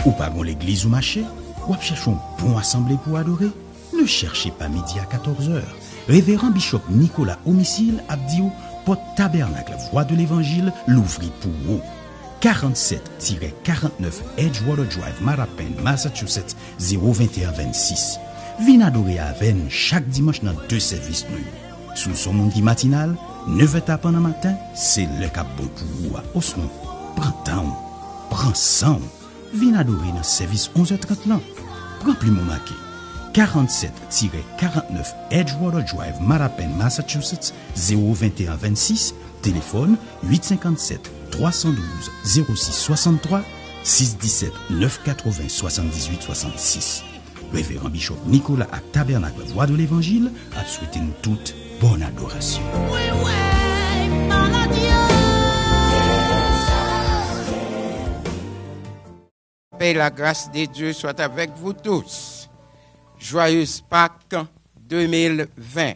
Ou pas dans l'église ou marché, ou chercher un bon assemblée pour adorer, ne cherchez pas midi à 14h. Révérend Bishop Nicolas Homicile a dit porte tabernacle voix de l'évangile l'ouvrit pour vous. 47-49 Edgewater Drive, Mattapan, Massachusetts 02126. Vin adorer avec nous chaque dimanche dans 2 services nous. Sous son monde matinal, 9h pendant matin, c'est le cap bon pour vous. Osnon, prends temps, prends sang. Vin adorer dans service 11h30 là. Prends plus mon marqué. 47-49 Edgewater Drive, Mattapan, Massachusetts 02126. Téléphone 857 312 0663 617 980 78 66. Révérend Bishop Nicolas à Tabernacle Voix de l'Évangile a souhaité nous toutes bonne adoration. Paix et la grâce de Dieu soit avec vous tous. Joyeuse Pâques 2020.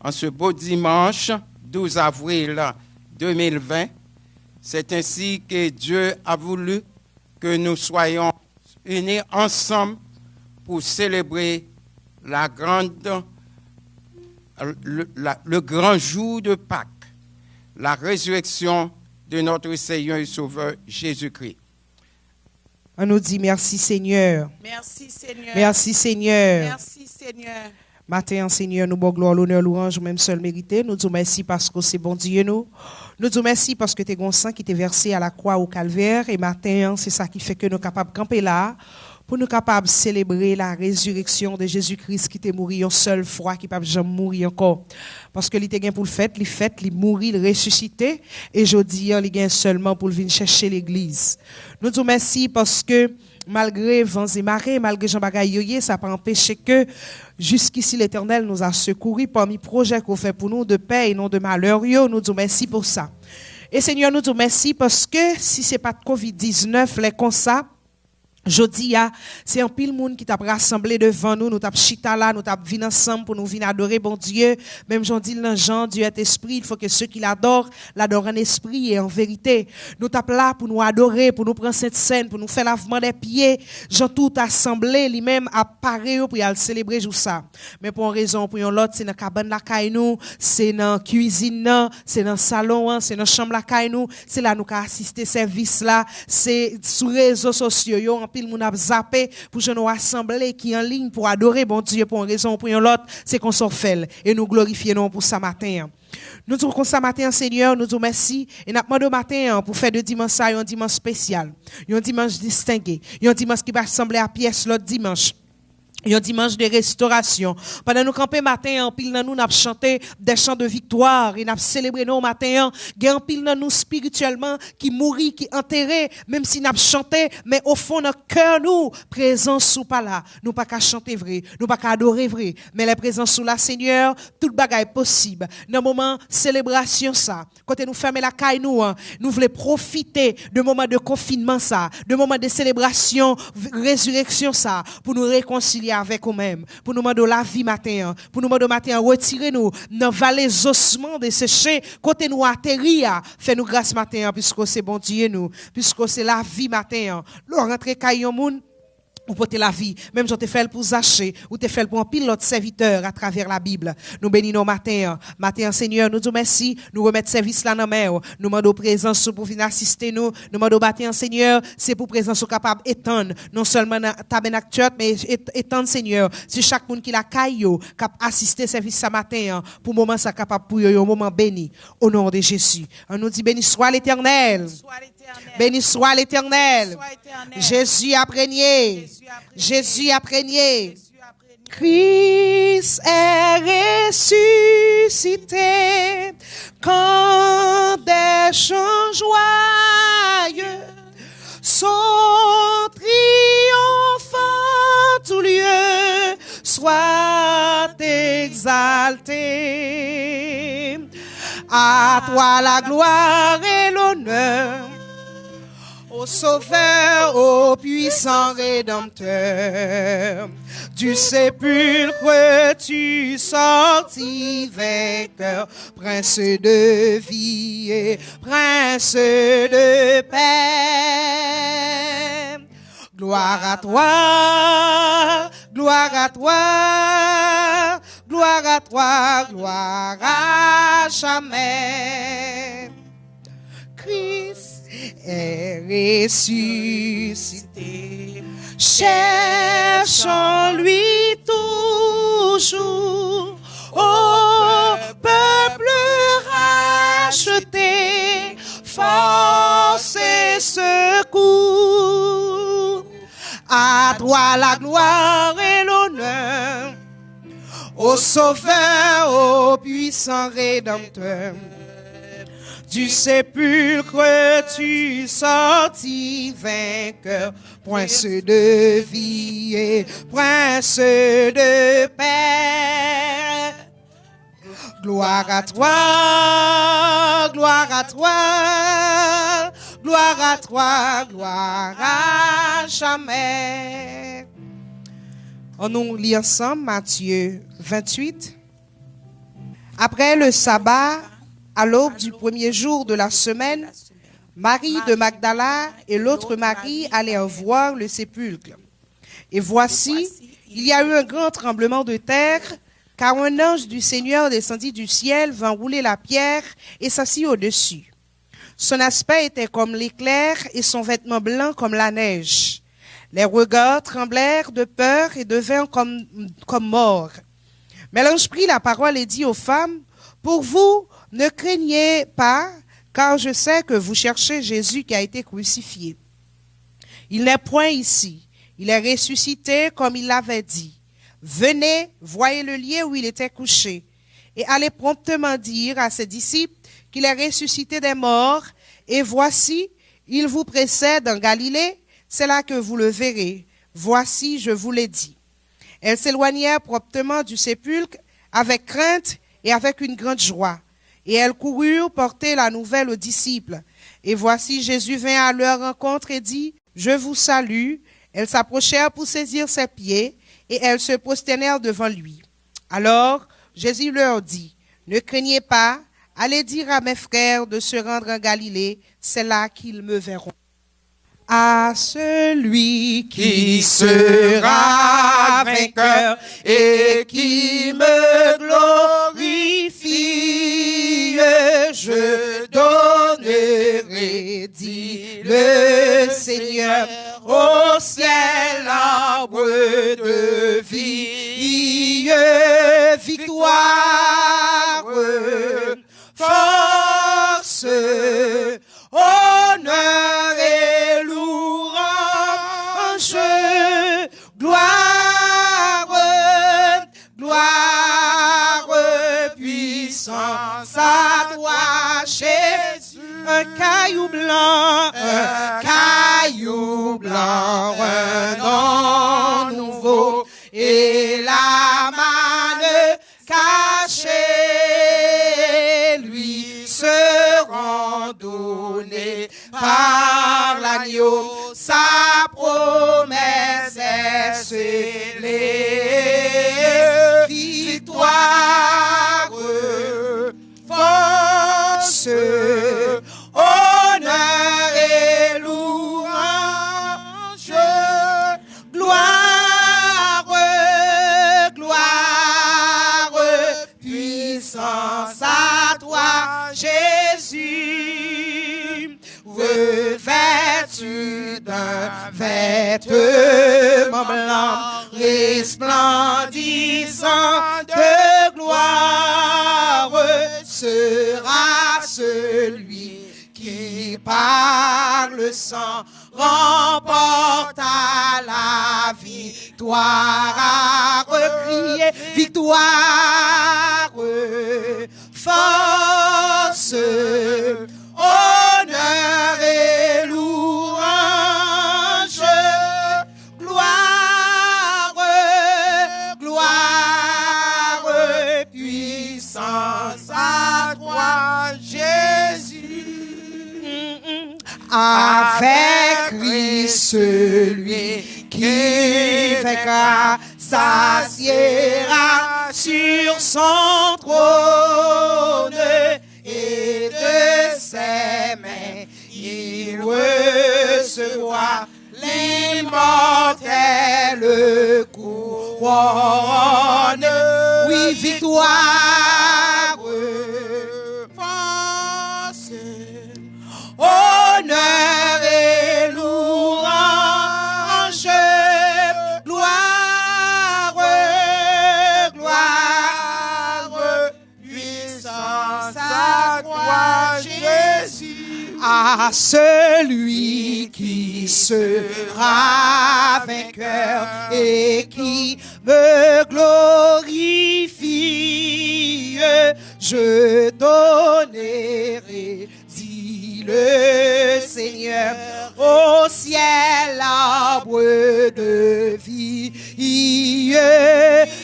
En ce beau dimanche 12 avril 2020, c'est ainsi que Dieu a voulu que nous soyons unis ensemble pour célébrer le grand jour de Pâques, la résurrection de notre Seigneur et Sauveur Jésus-Christ. On nous dit merci Seigneur. Merci Seigneur. Merci Seigneur. Merci Seigneur. Matin, Seigneur, nous bon gloire, l'honneur, louange, même seul mérité. Nous disons merci parce que c'est bon Dieu nous. Nous disons merci parce que t'es gon sang qui t'est versé à la croix au calvaire. Et matin, c'est ça qui fait que nous sommes capables de camper là, pour nous capables de célébrer la résurrection de Jésus-Christ qui t'est mort une seule fois, qui ne peut jamais mourir encore. Parce que il était gain pour le fait, il mourit, il ressuscité. Et je dis, il gain seulement pour venir chercher l'église. Nous disons merci parce que malgré vents et marées, malgré Jean Bagayoye, ça n'a pas empêché que jusqu'ici l'Éternel nous a secourus parmi projets qu'on fait pour nous de paix et non de malheur. Nous disons merci pour ça. Et Seigneur, nous disons merci parce que si c'est pas de COVID-19, les comme ça, jodi a, c'est un pile monde qui t'a rassemblé devant nous, nous t'a chita là, nous t'a vinn ensemble pour nous venir adorer bon Dieu. Même Jean dit dans Jean, Dieu est esprit, il faut que ceux qui l'adorent en esprit et en vérité. Nous t'a là pour nous adorer, pour nous prendre cette scène, pour nous faire lavement des pieds. Jean tout assemblé, lui-même a paré pour y aller célébrer jour ça. Mais pour une raison, pour une autre, c'est dans cabane la caille nous, c'est dans cuisine, c'est dans salon, c'est dans chambre la caille nous, c'est là nous qu'a assister service là, c'est sur réseaux sociaux yo pile moun a zappé pour je nous assembler qui en ligne pour adorer bon Dieu pour une raison pour une autre, c'est qu'on s'en fait et nous glorifions pour ça matin. Nous disons comme ça matin Seigneur, nous disons merci et nous demandons matin pour faire de dimanche ça un dimanche spécial, un dimanche distingué, un dimanche qui va ressembler à pièce l'autre dimanche. Un dimanche de restauration. Pendant nous camper matin, en pile dans nous n'a chanté des chants de victoire et n'a célébré nos matin, en pile dans nous spirituellement qui mourit, qui enterré, même si n'a chanté, mais au fond notre cœur nous présence sous pas là. Nous pas qu'à chanter vrai, nous pas qu'à adorer vrai, mais la présence sous la Seigneur, toute bagaille possible. Dans moment célébration ça, quand nous fermer la caille nous voulons profiter de moment de confinement ça, de moment de célébration, résurrection ça, pour nous réconcilier avec nous-mêmes, pour nous demander la vie matin, pour nous demander matin, retirez-nous dans vallée ossements desséchés, côté nous atterrir, fais-nous grâce matin, puisque c'est bon Dieu nous, puisque c'est la vie matin, l'on rentre caillon moun, ou pour la vie, même j'en t'ai fait pour Zaché, ou t'ai fait pour un pilote serviteur à travers la Bible. Nous bénissons matin, Seigneur, nous disons merci, nous remettons service là dans la mer, nous demandons présence pour venir assister nous demandons matin, Seigneur, c'est pour présence capable d'étendre, non seulement dans tabernacle, mais étendre, Seigneur, si chaque monde qui la caillou, cap assister service ce matin, pour moment ça capable pour un moment béni, au nom de Jésus. On nous dit béni soit l'Éternel. Béni soit l'Éternel. Jésus a régné. Jésus a régné. Christ est ressuscité quand des chants joyeux sont triomphants, tout lieu soit exalté. À toi la gloire et l'honneur, au Sauveur, au puissant Rédempteur. Du sépulcre tu sortis vainqueur, Prince de vie et Prince de paix. Gloire à toi, gloire à toi, gloire à toi, gloire à jamais. Christ est ressuscité, cherchons-lui toujours, ô peuple racheté, force et secours. À toi la gloire et l'honneur, ô Sauveur, ô puissant Rédempteur. Du sépulcre tu sortis vainqueur, prince de vie et prince de paix. Gloire à toi, gloire à toi, gloire à toi, gloire à jamais. On nous lit ensemble Matthieu 28. Après le sabbat, à l'aube du premier jour de la semaine, Marie de Magdala et l'autre Marie allèrent voir le sépulcre. Et voici, il y a eu un grand tremblement de terre, car un ange du Seigneur descendit du ciel, vint rouler la pierre et s'assit au-dessus. Son aspect était comme l'éclair et son vêtement blanc comme la neige. Les regards tremblèrent de peur et devinrent comme morts. Mais l'ange prit la parole et dit aux femmes, « Pour vous, ne craignez pas, car je sais que vous cherchez Jésus qui a été crucifié. Il n'est point ici, il est ressuscité comme il l'avait dit. Venez, voyez le lieu où il était couché, et allez promptement dire à ses disciples qu'il est ressuscité des morts, et voici, il vous précède en Galilée, c'est là que vous le verrez. Voici, je vous l'ai dit. » Elles s'éloignèrent promptement du sépulcre avec crainte et avec une grande joie. Et elles coururent porter la nouvelle aux disciples. Et voici, Jésus vint à leur rencontre et dit, « Je vous salue. » Elles s'approchèrent pour saisir ses pieds, et elles se prosternèrent devant lui. Alors, Jésus leur dit, « Ne craignez pas, allez dire à mes frères de se rendre en Galilée, c'est là qu'ils me verront. » À celui qui sera vainqueur et qui me glorifie, je donnerai, dit le Seigneur, au ciel l'arbre de vie, victoire, force, honneur et louange, gloire, gloire, puissance à toi, Jésus. Un caillou blanc, un nom nouveau, et la manne cachée lui seront donnés par l'agneau. Sa promesse est scellée. Victoire, force, honneur et louange, gloire, gloire, puissance à toi, Jésus, revêtu d'un vêtement blanc, resplendissant de gloire, sera celui qui par le sang remporta la victoire. À recrier victoire, force, honneur et louange, gloire, gloire, puissance à toi, Jésus. Avec Christ, celui qui vaincra s'assiera sur son trône, et de ses mains il recevra les immortelle couronne, oui, victoire, force, honneur et louange, gloire, gloire, puissance à toi, Jésus, à celui qui sera vainqueur et qui me glorifie, je donnerai, dit le Seigneur, au ciel l'arbre de vie,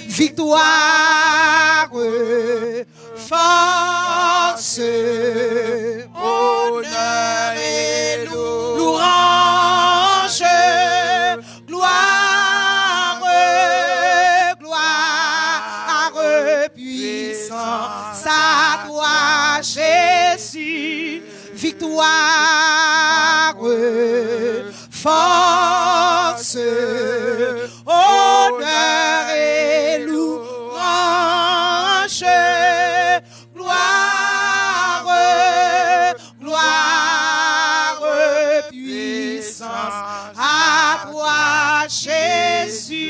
victoire, force, honneur et louange, gloire, gloire, puissance à toi, Jésus, victoire, force, honneur et louange, gloire, gloire, puissance à toi, Jésus.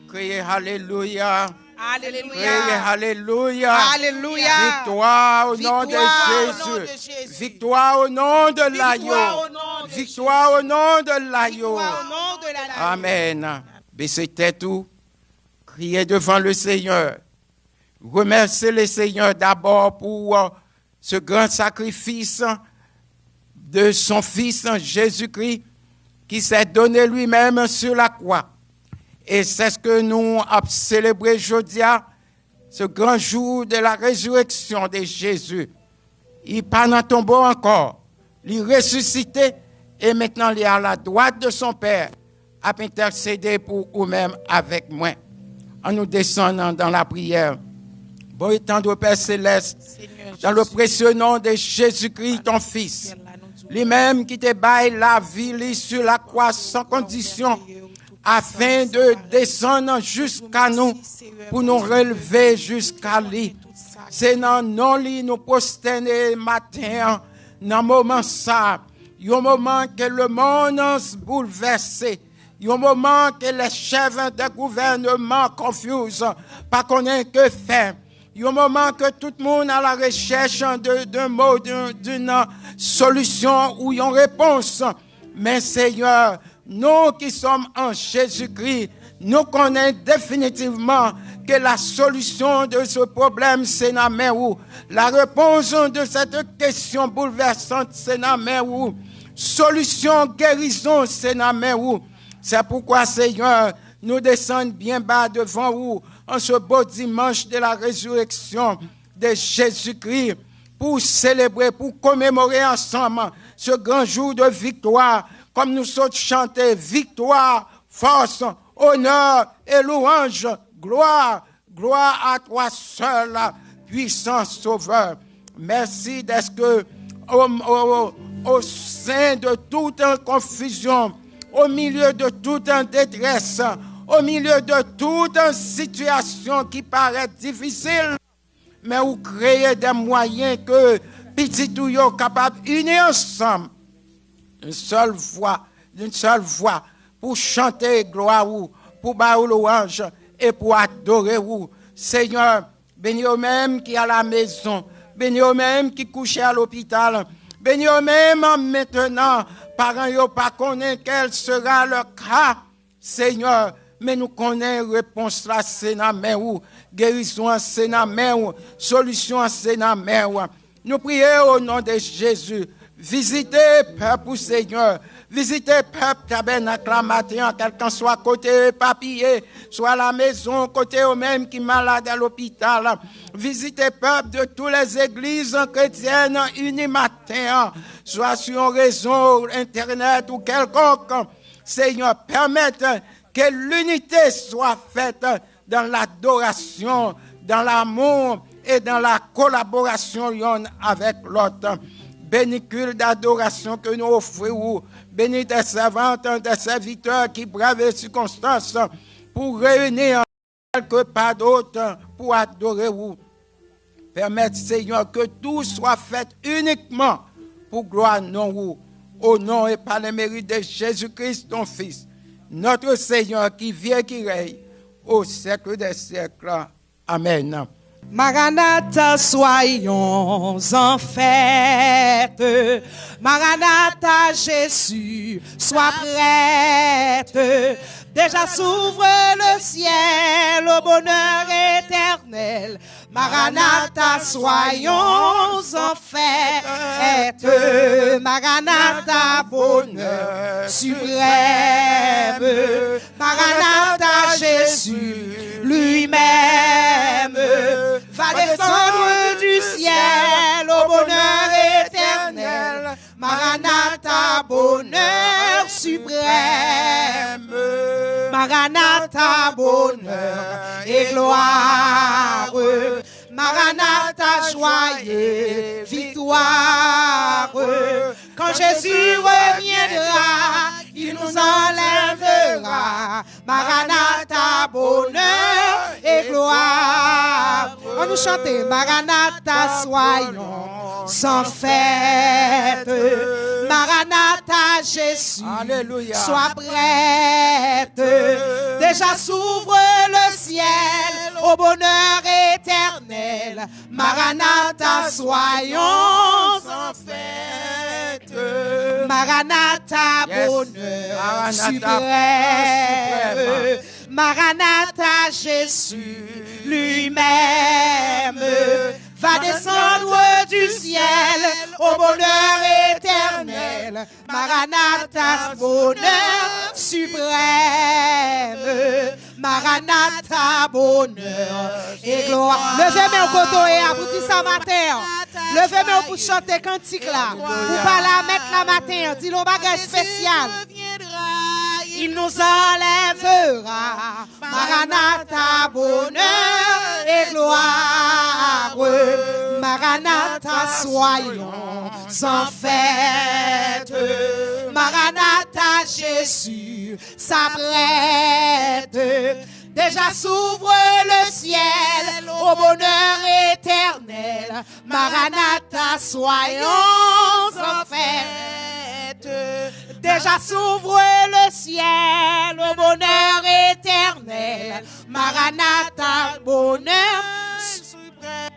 Criez Alléluia. Alléluia. Criez Alléluia. Alléluia. Victoire au nom de Jésus. Victoire au nom de l'agneau. Victoire au nom de l'agneau. Amen. Baissez tête tout. Criez devant le Seigneur. Remerciez le Seigneur d'abord pour ce grand sacrifice de son Fils Jésus-Christ qui s'est donné lui-même sur la croix. Et c'est ce que nous avons célébré aujourd'hui, ce grand jour de la résurrection de Jésus. Il n'est pas dans le tombeau encore. Il est ressuscité et maintenant il est à la droite de son Père à intercéder pour vous-même avec moi. En nous descendant dans la prière. Bon et tendre Père Céleste, Seigneur dans le précieux nom de Jésus-Christ, ton Fils, lui-même qui te baille la vie sur la croix sans condition, afin de descendre jusqu'à nous, pour nous relever jusqu'à lui. C'est dans non lui nous prosterner matin, dans le moment ça, il y a un moment que le monde se bouleverse, il y a un moment que les chefs de gouvernement confusent, pas connaît que faire. Il y a un moment que tout le monde a la recherche d'un mot, d'une solution ou une réponse. Mais Seigneur, nous qui sommes en Jésus-Christ, nous connaissons définitivement que la solution de ce problème, c'est dans la main où. La réponse de cette question bouleversante, c'est dans la main où. Solution, guérison, c'est dans la main où. C'est pourquoi, Seigneur, nous descendons bien bas devant vous en ce beau dimanche de la résurrection de Jésus-Christ pour célébrer, pour commémorer ensemble ce grand jour de victoire, comme nous sommes chantés, victoire, force, honneur et louange, gloire, gloire à toi seul, puissant sauveur. Merci d'être que au sein de toute confusion, au milieu de toute détresse, au milieu de toute situation qui paraît difficile, mais vous créez des moyens que petit ou yo capable d'unir ensemble d'une seule voix pour chanter gloire ou pour bailler louange et pour adorer vous. Seigneur, bénis eux-mêmes qui à la maison, bénis eux-mêmes qui couchent à l'hôpital, bénis eux-mêmes maintenant, parents yo pas connaît quel sera leur cas, Seigneur. Mais nous connaissons la réponse là, c'est dans la main ou. Guérison, c'est dans la main ou. Solution, c'est dans la main ou. Nous prions au nom de Jésus. Visitez peuple Seigneur. Visitez peuple tabernacle la matin, quelqu'un soit côté papier, soit à la maison, côté eux-mêmes qui malade à l'hôpital. Visitez peuple de toutes les églises chrétiennes unis matin, soit sur un réseau internet ou quelconque. Seigneur, permette que l'unité soit faite dans l'adoration, dans l'amour et dans la collaboration l'un avec l'autre. Bénicule d'adoration que nous offrons, Bénis tes servantes, tes serviteurs qui bravent les circonstances pour réunir quelque part d'autre pour adorer vous. Permettez, Seigneur, que tout soit fait uniquement pour gloire non vous, au nom et par le mérite de Jésus-Christ, ton Fils, notre Seigneur qui vit et qui règne au siècle des siècles. Amen. Maranatha, soyons en fête. Maranatha, Jésus, sois prête. Déjà s'ouvre le ciel au bonheur éternel. Maranatha, soyons en fête. Maranatha, bonheur suprême. Maranatha, Jésus lui-même va descendre du ciel au bonheur éternel. Maranatha, bonheur suprême. Maranatha, bonheur et gloire. Maranatha, joyeux, victoire. Quand Jésus reviendra, il nous enlèvera. Maranatha, bonheur et gloire. On nous chante. Maranatha, soyons sans fête. Maranatha, Jésus, Alléluia. sois prête. Déjà s'ouvre le ciel au bonheur éternel. Maranatha, soyons en fête. Maranatha, Yes. bonheur Maranatha, suprême. Maranatha, Jésus lui-même va descendre du ciel au bonheur éternel. Maranatha, bonheur suprême. Maranatha, bonheur et gloire. Levez-moi au côté et aboutis ça matin. Levez-moi pour chanter cantique là. Pour pas la mettre la matin. Dis-le bagage spécial. Il nous enlèvera. Maranatha, bonheur et gloire. Maranatha, soyons en fête. Maranatha, Jésus s'apprête. Déjà s'ouvre le ciel au bonheur éternel. Maranatha, soyons en fête. Déjà s'ouvre le ciel au bonheur éternel. Maranatha, bonheur suprême.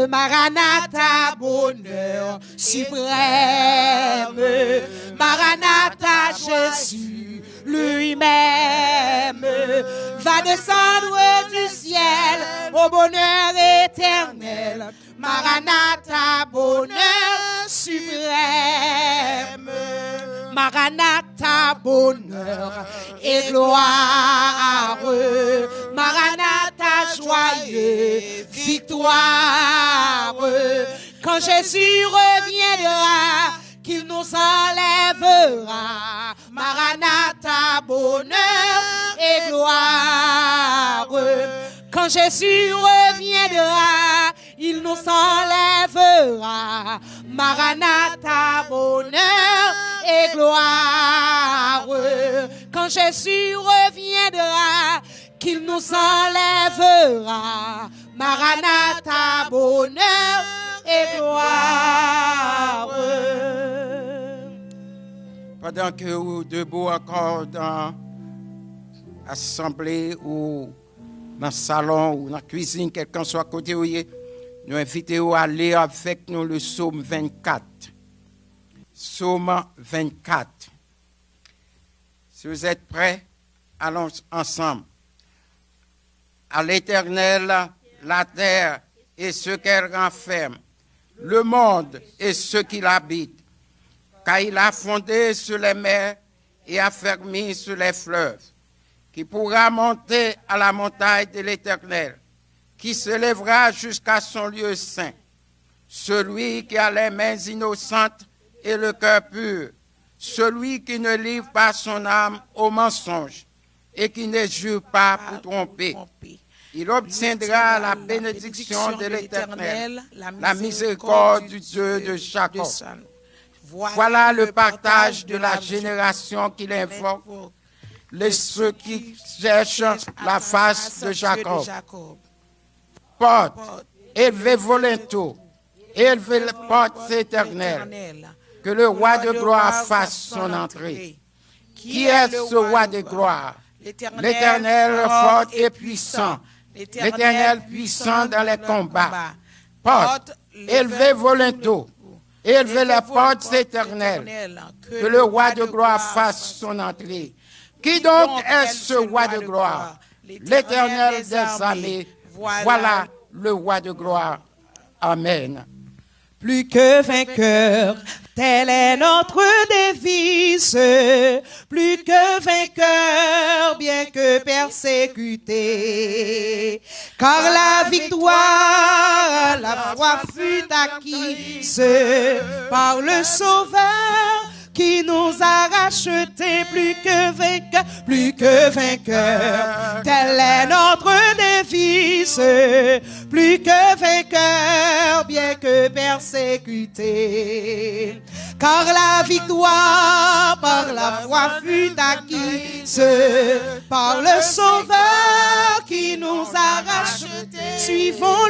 Maranatha, bonheur suprême. Maranatha, Jésus lui-même va descendre du ciel au bonheur éternel. Maranatha, bonheur suprême. Maranatha, bonheur et gloire. Maranatha, joyeux, victoire. Quand Jésus reviendra, qu'il nous enlèvera. Maranatha, bonheur et gloire. Quand Jésus reviendra, il nous enlèvera. Maranatha, bonheur et gloire. Quand Jésus reviendra, qu'il nous enlèvera. Maranatha, bonheur et gloire. Pendant que vous debout encore dans l'assemblée ou dans le salon ou dans la cuisine, quelqu'un soit à côté, nous invitons à lire avec nous le psaume 24. Psaume 24. Si vous êtes prêts, allons ensemble. À l'Éternel, la terre et ce qu'elle renferme, le monde et ceux qui l'habitent, car il a fondé sur les mers et affermi sur les fleuves. Qui pourra monter à la montagne de l'Éternel, qui se lèvera jusqu'à son lieu saint. Celui qui a les mains innocentes et le cœur pur, celui qui ne livre pas son âme au mensonge et qui ne jure pas pour tromper. Il obtiendra la bénédiction de l'Éternel, la miséricorde du Dieu de Jacob. Voilà le partage de la génération qu'il invoque, ceux qui cherchent la face de Jacob. Porte, élevez vos linteaux, élevez les portes éternelles, que le roi de gloire fasse son entrée. Qui est ce roi de gloire? L'Éternel fort et puissant, l'Éternel puissant dans les combats. Porte, élevez vos linteaux, élevez les portes éternelles, que le roi de gloire fasse son entrée. Qui donc est ce roi de gloire? L'Éternel des armées, voilà le roi de gloire. Amen. Plus que vainqueur, telle est notre devise. Plus que vainqueur, bien que persécuté. Car la victoire, la foi fut acquise par le Sauveur qui nous a rachetés. Plus que vainqueur, telle est notre devise. Plus que vainqueur, bien que persécuté. Car la victoire par la foi fut acquise par le Sauveur qui nous a rachetés. Suivons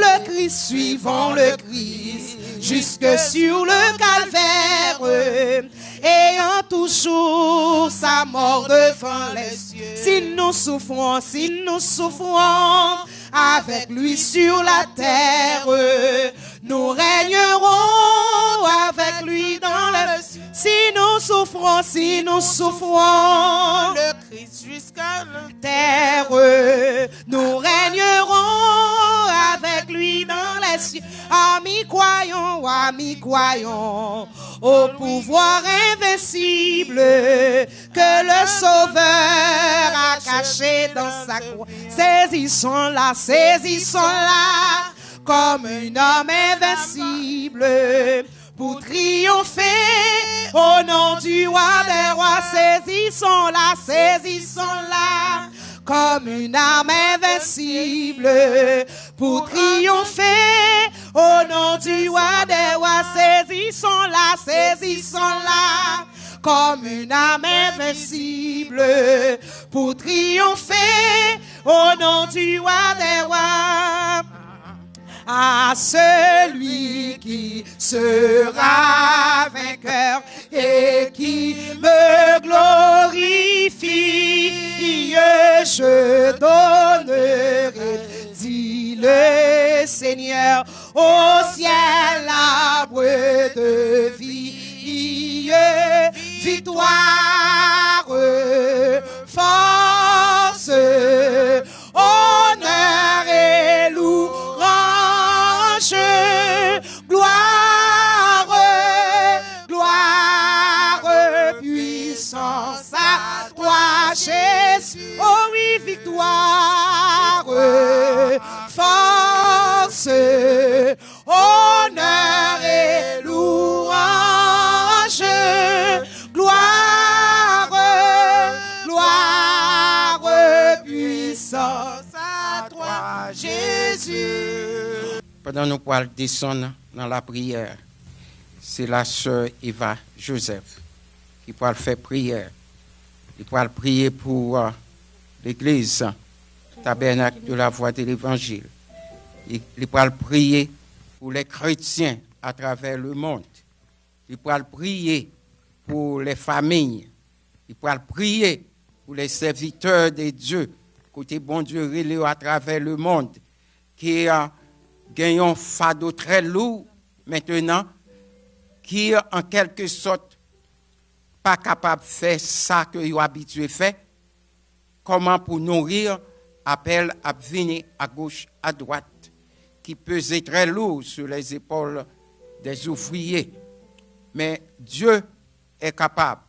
le Christ, jusque sur le calvaire, ayant toujours sa mort devant les cieux. Si nous souffrons avec lui sur la terre, nous régnerons avec lui dans le ciel. Si nous souffrons, le Christ jusqu'à la terre, nous régnerons avec lui dans les cieux. Amis croyons au pouvoir invincible que le Sauveur a caché dans sa croix. Saisissons-la comme un homme invincible pour triompher au nom du roi des rois. Saisissons-la comme une arme invincible pour triompher au nom du roi des rois. Saisissons-la comme une arme invincible pour triompher au nom du roi des rois. À celui qui sera vainqueur et qui me glorifie, je donnerai, dit le Seigneur, au ciel l'arbre de vie. Victoire, force, honneur et louange, gloire, puissance à toi, Jésus. Oh oui, victoire, force, honneur et louange, gloire, puissance à toi, Jésus. Pendant que nous pourrons descendre dans la prière, c'est la sœur Eva Joseph qui pourra faire prière. Il pourra prier pour l'église, tabernacle de la voie de l'évangile. Il pourra prier pour les chrétiens à travers le monde. Il pourra prier pour les familles. Il pourra prier pour les serviteurs de Dieu, côté bon Dieu relais à travers le monde, qui gagnent un fardeau très lourd maintenant, qui en quelque sorte pas capable de faire ça que ils ont habitué à faire. Comment pour nourrir, appel à venir à gauche, à droite, qui pesait très lourd sur les épaules des ouvriers. Mais Dieu est capable.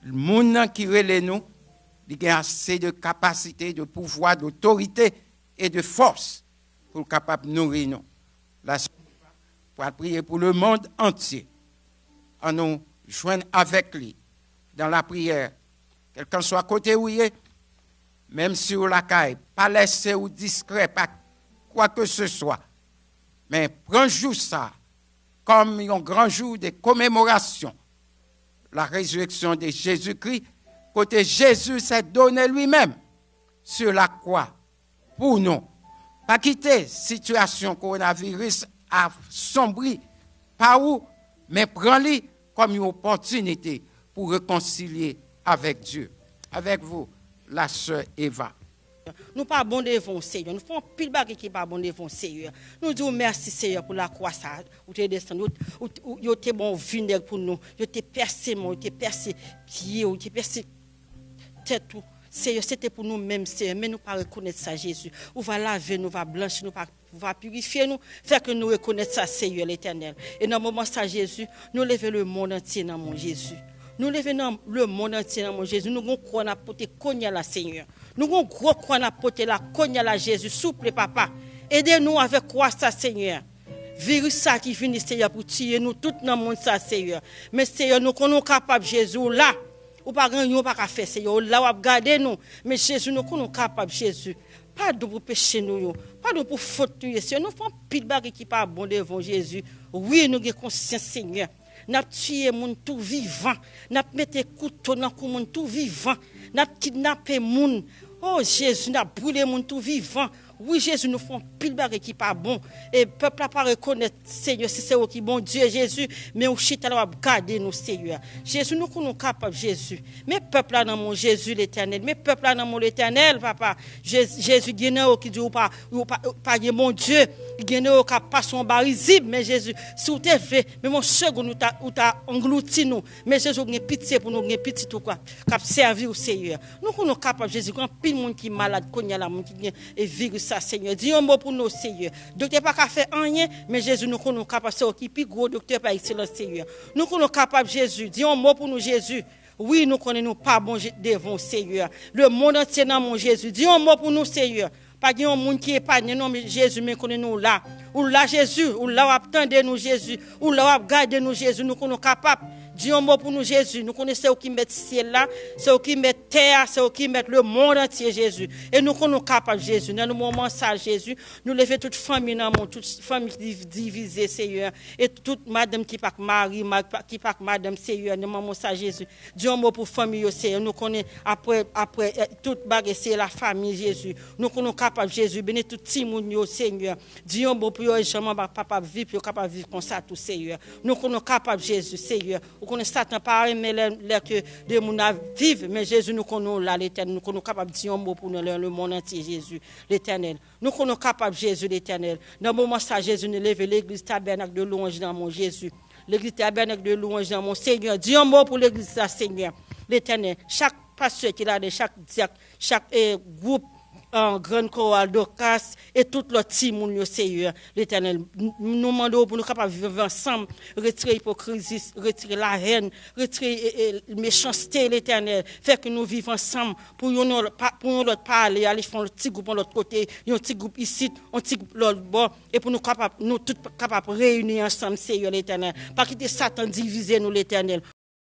Le monde qui relève nous, il a assez de capacité, de pouvoir, d'autorité et de force pour être capable de nourrir nous. La pour prier pour le monde entier. En nous joindre avec lui dans la prière. Quelqu'un soit à côté où il est, même sur la caille, pas laisser ou discret, pas quoi que ce soit. Mais prends juste ça comme un grand jour de commémoration, la résurrection de Jésus-Christ, côté Jésus s'est donné lui-même sur la croix pour nous. Pas quitter situation coronavirus à sombrer par où, mais prends-le comme une opportunité pour réconcilier avec Dieu. Avec vous, la sœur Eva. Nous pas bon devant Seigneur, nous faisons pile bagarre qui pas bon devant Seigneur. Nous disons merci Seigneur pour la croix ça, où tu es descendu, où tu es bon vinaigre pour nous, où tu es percé, où tu es percé pied, où tu es percé tête tout. Seigneur, c'était pour nous-mêmes, Seigneur, mais nous pas reconnaître ça, Jésus. On va laver, nous va blanchir, nous va purifier nous, faire que nous reconnaître ça, Seigneur l'Éternel. Et dans le moment ça, Jésus, nous lever le monde entier dans mon Jésus. Nous levons le monde entier dans mon Jésus. Nous avons croix à porter cogna la Seigneur. Nous avons gros croix à porter la cogna la Jésus. Souple papa. Aidez-nous avec croix ça Seigneur. Virus ça qui vient Seigneur pour tuer nous tout dans le monde ça Seigneur. Mais Seigneur nous sommes capables Jésus là. Ou pas grand pas faire Seigneur. Là ou garder nous. Mais Jésus nous sommes capables Jésus. Pas de pour pécher nous, pas de pour faute nous. Seigneur nous faisons pile bagarre qui pas bon devant Jésus. Oui, nous avons conscience Seigneur. N'a tué moun tout vivant, n'a metté couteau dans cou moun tout vivant, n'a kidnappé moun. Oh Jésus, n'a brûlé moun tout vivant. Oui, Jésus, nous font pile bagarre qui pas bon. Et le peuple n'a pas reconnaître, Seigneur, c'est eux qui bon Dieu, Jésus. Mais au chita va garder nous, Seigneur. Jésus, nous sommes capables, Jésus. Mais peuple là dans mon Jésus l'éternel. Mais peuple là dans mon l'éternel, papa. Jésus, il y en a qui dit, ou pas, mon Dieu. Il y en a qui pas son barisible. Mais Jésus, si vous t'es fait, mais mon second, ou t'as englouti nous. Mais Jésus, vous avez pitié pour nous, vous avez pitié tout quoi. Cap servir au Seigneur. Nous sommes capables, Jésus. Quand pile monde qui est malade, qu'on y a la monde qui est virus. Ça, Seigneur, dis un mot pour nous, Seigneur. Docteur pas qu'à faire rien, mais Jésus nous sommes capables, c'est qui plus gros docteur par excellence, Seigneur. Nous sommes capables, Jésus. Dis un mot pour nous, Jésus. Oui, nous connaissons pas bon devant, Seigneur. Le monde entier dans mon Jésus. Dis un mot pour nous, Seigneur. Pas un monde qui est pas non, mais Jésus, mais connaissons nous là. Ou là, Jésus. Ou là, attendez nous, Jésus. Ou là, gardez nous, Jésus. Nous sommes capables. Dis un mot pour nous, Jésus. Nous connaissons qui met ciel là, c'est eux qui met terre, c'est eux qui met le monde entier, Jésus. Et nous sommes capables, Jésus. Dans le moment ça, Jésus, nous levons toute famille dans le monde, toute famille divisée, Seigneur. Et toute madame qui pas mari, qui pas madame, Seigneur. Dans le moment ça, Jésus. Dis un mot pour famille, Seigneur. Nous connaissons après toute bagarre, c'est la famille, Jésus. Nous sommes capables, Jésus. Bénis tout le monde, Seigneur. Dis un mot pour eux, jamais papa vivre, capable de vivre comme ça, tout, Seigneur. Nous sommes capables, Jésus, Seigneur. Qu'on Satan pas mais que de moun vivre mais Jésus nous connaissons là l'Éternel nous sommes capables de dire un mot pour nous le monde entier Jésus l'Éternel nous sommes capables Jésus l'Éternel dans le moment ça Jésus nous lève l'église tabernacle de louange dans mon Jésus l'église tabernacle de louange dans mon Seigneur dis un mot pour l'église ça Seigneur l'Éternel chaque pasteur qui là de chaque groupe en grande chorale d'Ocas et tout le team mon Seigneur l'Éternel nous demandons pour nous capables de vivre ensemble retirer l'hypocrisie retirer la haine retirer la méchanceté l'Éternel faire que nous vivons ensemble pour l'autre parler aller faire le petit groupe de l'autre côté un petit groupe ici un petit groupe l'autre bord et pour nous capables nous tous capables réunir ensemble Seigneur l'Éternel pas quitter Satan diviser nous l'Éternel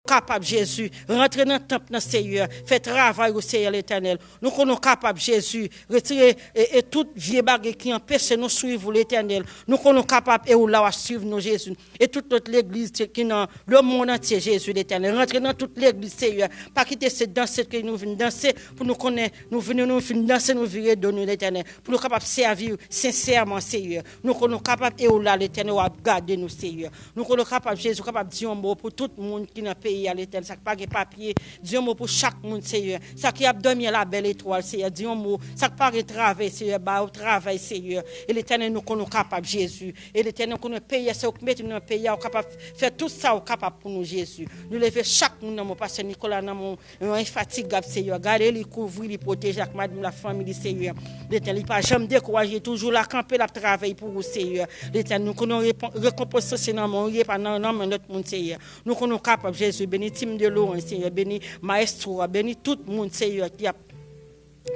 capable Jésus rentrer dans le temple dans Seigneur faire travail au Seigneur l'Éternel nous sommes capables Jésus retirer et toute vieille bagarre qui empêche nous suivre l'Éternel nous sommes capables et ou là suivre nous Jésus et toute notre l'église qui dans le monde entier Jésus l'Éternel rentrer dans toute l'église Seigneur pas quitter cette danse que nous venons danser pour nous connaître nous venons danser nous virer de nous l'Éternel pour nous capables servir sincèrement Seigneur nous sommes capables et ou là l'Éternel va garder nous Seigneur nous sommes capables Jésus capable dire un mot pour tout le monde qui dans pays à l'Éternel, ça pas de papier, dis un mot pour chaque monde, Seigneur. Ça qui a dormi à la belle étoile, Seigneur, dis un mot, ça pas de travail, Seigneur, bah au travail, Seigneur. Et l'Éternel nous sommes capables, Jésus. Et l'Éternel nous sommes payer, c'est nous mettre dans le pays, capable faire tout ça, capable pour nous, Jésus. Nous lever chaque monde dans mon pasteur Nicolas, dans mon infatigable, Seigneur. Gardez, les couvrir, les protéger, madame la famille, Seigneur. L'Éternel, il pas jamais décourager, toujours la camper, la travail pour vous, Seigneur. L'Éternel, nous sommes récompenser, c'est dans mon pas dans notre monde, Seigneur. Nous sommes capables, Jésus. Bénis team de l'eau, Seigneur, bénis maestro, bénis tout le monde, Seigneur, qui a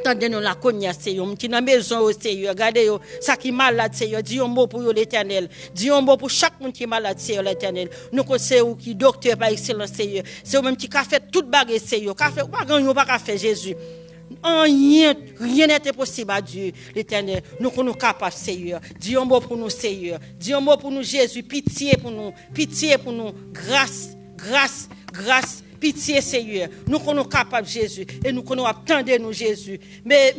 tendez nous la cognac, Seigneur, qui dans la maison, Seigneur, regardez, ça qui est malade, Seigneur, dis un mot pour l'Éternel, dis un mot pour chaque monde qui est malade, Seigneur, l'Éternel. Nous connaissons qui docteur par excellence, Seigneur, c'est eux même qui a fait toute bagarre, Seigneur, qui a fait, pas grand, pas fait, Jésus. rien n'est impossible à Dieu, l'Éternel. Nous sommes capables, Seigneur. Dis un mot pour nous, Seigneur. Dis un mot pour nous, Jésus. Pitié pour nous. Pitié pour nous. Grâce, grâce, grâce. Pitié, Seigneur. Nous sommes capables, Jésus. Et nous sommes attendre nous, Jésus. Mais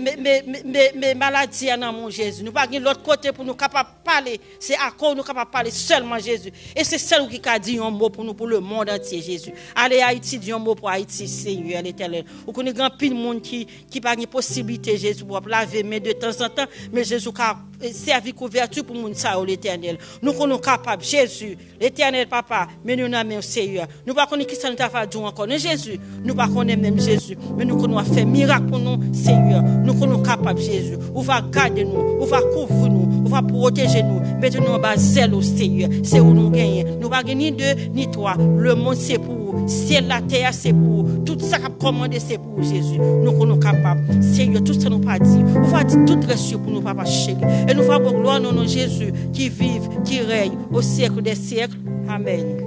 maladie en mon Jésus. Nous ne pouvons pas de l'autre côté pour nous capables de parler. C'est à cause nous capables de parler seulement, Jésus. Et c'est celle qui a dit un mot pour nous, pour le monde entier, Jésus. Allez, Haïti, dis un mot pour Haïti, Seigneur, l'Éternel. Vous connaissez grand pile de monde qui n'a pas de possibilité, Jésus, pour laver mais de temps en temps. Mais Jésus a servi couverture pour monde ça, l'Éternel. Nous sommes capables, Jésus, l'Éternel, Papa. Mais nous n'avons pas, Seigneur. Nous ne pouvons pas qui s'en t'a fait connaît Jésus, nous ne connaissons même Jésus, mais nous connaissons fait miracle pour nous, Seigneur. Nous sommes capables, Jésus. On va garder nous, on va couvrir nous, on va protéger nous. Mettez-nous en bas zèle au Seigneur. C'est où nous gagnons. Nous ne gagnons ni deux ni trois. Le monde c'est pour vous. Ciel, la terre c'est pour vous. Tout ça qu'a commandé c'est pour vous, Jésus. Nous sommes capables, Seigneur. Tout ça nous pas dit. On va dire tout reste pour nous, Papa Chéri. Et nous faisons gloire au nom de Jésus qui vive, qui règne au siècle des siècles. Amen.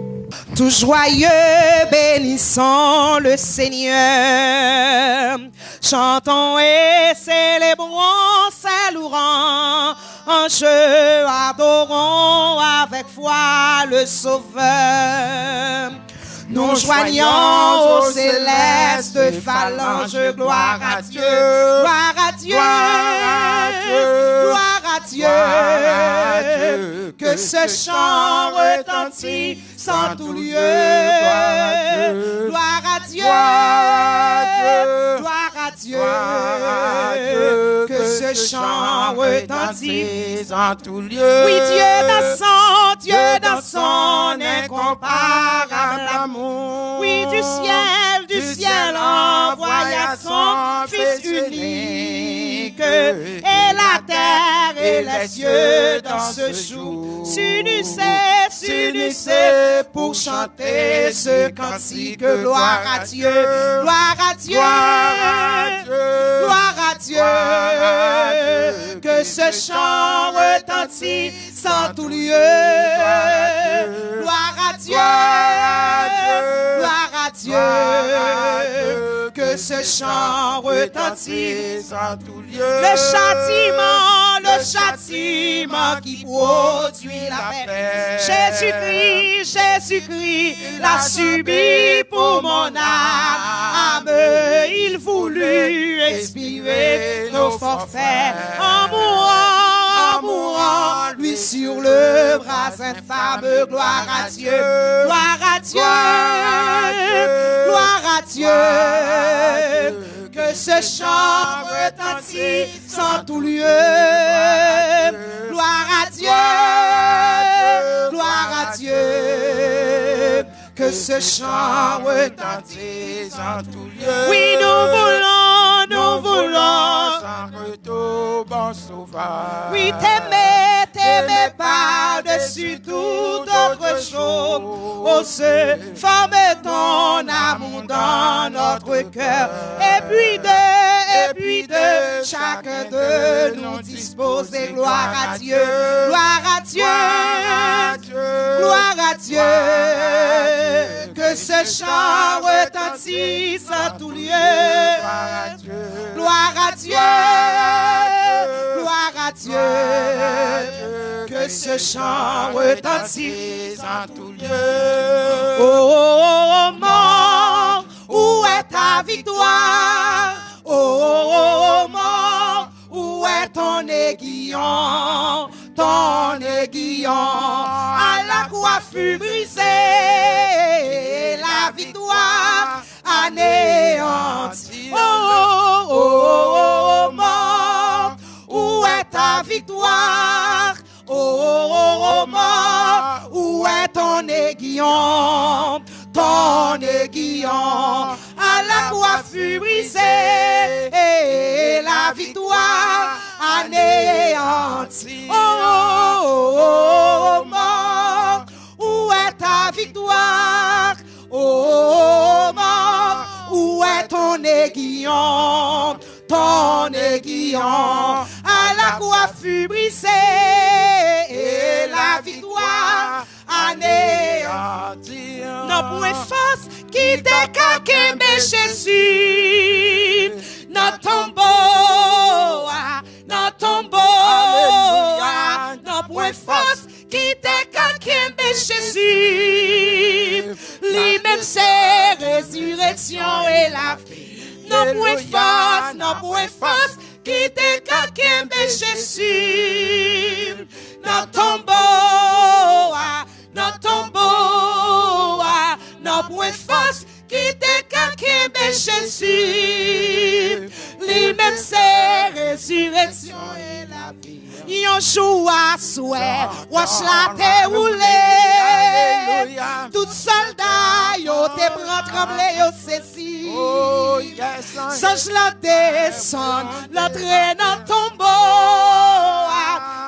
Tout joyeux, bénissons le Seigneur. Chantons et célébrons ses louanges. En jeu, adorons avec foi le Sauveur. Nous joignons au céleste phalange, gloire à Dieu, gloire à Dieu, gloire à Dieu, que ce chant retentisse en tout lieu, gloire à Dieu, gloire à Dieu, que ce chant retentisse en tout lieu. Oui, Dieu dans son incomparable amour. Oui, du ciel envoya son Fils unique. Et la terre et les cieux dans ce jour s'unissaient pour chanter ce cantique. Gloire à Dieu, gloire à Dieu, gloire à Dieu. Que ce chant retentisse en tout lieu. Gloire à Dieu, gloire à Dieu, que ce chant retentisse en tout lieu. Le châtiment qui produit la paix. Jésus-Christ l'a subi pour mon âme. Il voulut expier nos forfaits en mourant, lui sur le bras infâme. Gloire à Dieu, gloire à Dieu, gloire à Dieu. Que ce chant retentisse en tout lieu. Gloire à Dieu, gloire à Dieu. Que ce chant retentisse en tout lieu. Oui, nous voulons. Sans retour, bon sauveur. Oui, t'aimer par-dessus toute autre chose. Oh, se forme ton amour dans notre cœur. Et puis de chacun de nous disposer. Gloire à Dieu, gloire à Dieu, gloire à Dieu. Que ce chant retentisse en tout lieu. Gloire à Dieu, gloire à Dieu. Que ce chant retentisse en tout lieu. Oh, mort, où est ta victoire? Oh, mort, où est ton aiguillon? Ton aiguillon à la croix fut brisé, la victoire anéantie. Oh, mort, où est ta victoire? Oh, mort, où est ton aiguillon? Ton aiguillon à la croix fut brisé, et la victoire anéantie. Oh, mort, où est ta victoire? Oh, mort, où est ton aiguillon? Ton aiguillon à la croix fut brisé, et la victoire anéantie. Non, pour une force qui t'est caqué, mais Jésus. Non, dans tombeau, dans tombeau, dans point force, qui t'est quelqu'un de Jésus. Lui-même c'est résurrection et la vie. Dans point force, qui t'est quelqu'un de Jésus. Dans tombeau, dans point force, qui t'est quelqu'un de Jésus. Lui-même c'est résurrection et la vie. Yon jour à souhait, wash la terre roulée. Tout soldat, yo te prend tremblé, yo ceci. Oh, yes, Sange la descend, l'entraîne en tombeau.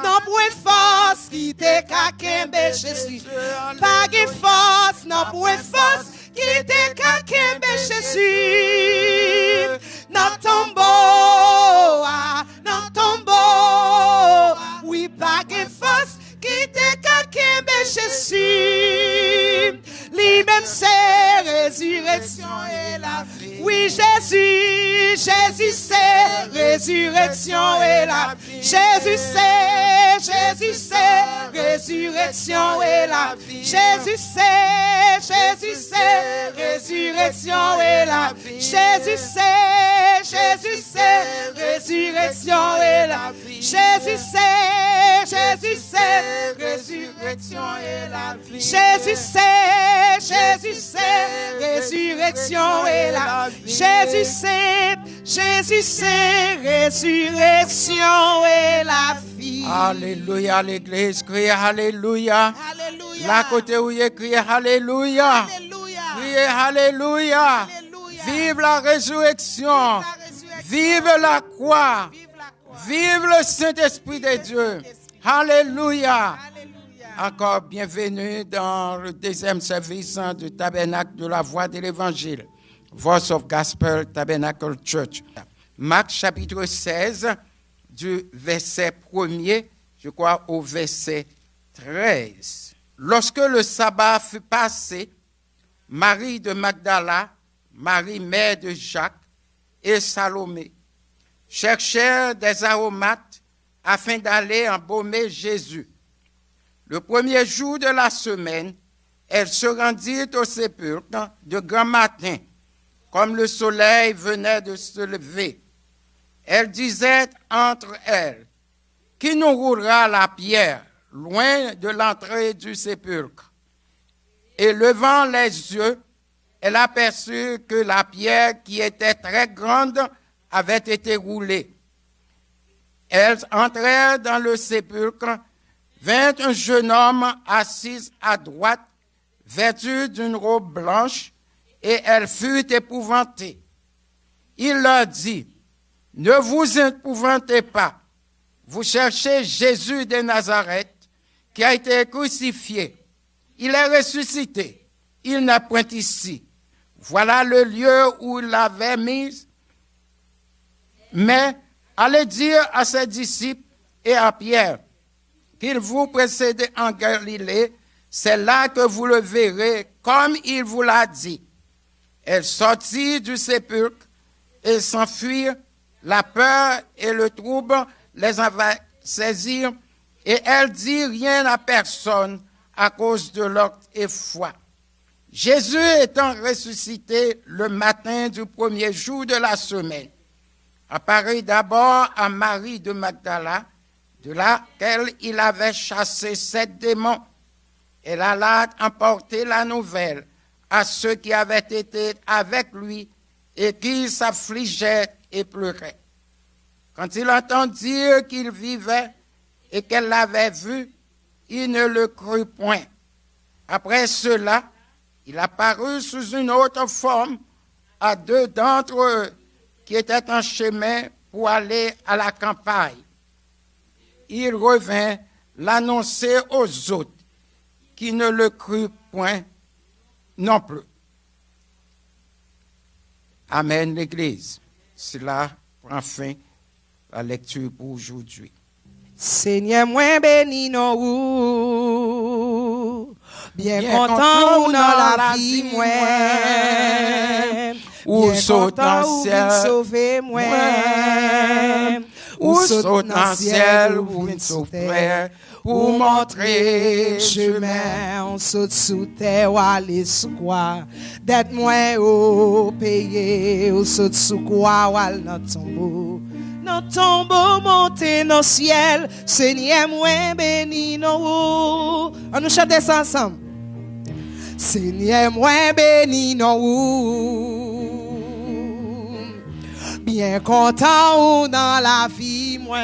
Non point force, qui te kakembe Jésus. Pas de force, non point force, qui te kakembe Jésus. Non tombeau, oui, pas de force, qui te kakembe Jésus. Lui-même c'est résurrection et la vie. Oui, Jésus c'est résurrection et la vie. Jésus c'est résurrection et la vie. Jésus c'est résurrection et la vie. Jésus c'est résurrection et la vie. Jésus c'est résurrection et la vie. Jésus c'est résurrection et la vie. Jésus c'est résurrection et la vie. Alléluia, l'église, criez Alléluia. Alléluia. Là côté où il est, criez Alléluia. Alléluia. Criez Alléluia. Alléluia. Vive la résurrection. Vive la croix. Vive le Saint-Esprit de Dieu. Alléluia. Encore bienvenue dans le deuxième service du Tabernacle de la Voix de l'Évangile. Voice of Gospel Tabernacle Church. Marc chapitre 16, du verset 1er, je crois, au verset 13. Lorsque le sabbat fut passé, Marie de Magdala, Marie mère de Jacques et Salomé cherchèrent des aromates afin d'aller embaumer Jésus. Le premier jour de la semaine, elles se rendirent au sépulcre de grand matin, comme le soleil venait de se lever. Elles disaient entre elles, « Qui nous roulera la pierre loin de l'entrée du sépulcre ?» Et levant les yeux, elle aperçut que la pierre, qui était très grande, avait été roulée. Elles entrèrent dans le sépulcre, vint un jeune homme assis à droite, vêtu d'une robe blanche, et elle fut épouvantée. Il leur dit, « Ne vous épouvantez pas, vous cherchez Jésus de Nazareth, qui a été crucifié. Il est ressuscité, il n'est point ici. Voilà le lieu où il l'avait mis. Mais allez dire à ses disciples et à Pierre qu'il vous précède en Galilée, c'est là que vous le verrez, comme il vous l'a dit. » Elle sortit du sépulcre et s'enfuirent. La peur et le trouble les avaient saisir, et elle dit rien à personne à cause de leur effroi. Jésus étant ressuscité le matin du premier jour de la semaine, apparut d'abord à Marie de Magdala, de laquelle il avait chassé 7 démons. Elle alla emporter la nouvelle à ceux qui avaient été avec lui et qui s'affligeaient et pleuraient. Quand il entendit qu'il vivait et qu'elle l'avait vu, il ne le crut point. Après cela, il apparut sous une autre forme à 2 d'entre eux qui étaient en chemin pour aller à la campagne. Il revint l'annoncer aux autres qui ne le crurent point non plus. Amen, l'Église. Cela prend fin la lecture pour aujourd'hui. Seigneur, moi béni non ou, bien content ou dans la vie moi. Ou saute dans Bien ciel, content, ou vin sauver moi. ou saute dans ciel, ou vin sauver, pour montrer chemin. On saute sous terre, ou aller sous quoi. D'être moins haut payé, ou saute sous quoi, ou aller dans tombeau. Dans tombeau, monter dans ciel, Seigneur, moi béni, non. On nous chante ça ensemble. Seigneur, moi béni, non. Bien content ou dans la vie, moi.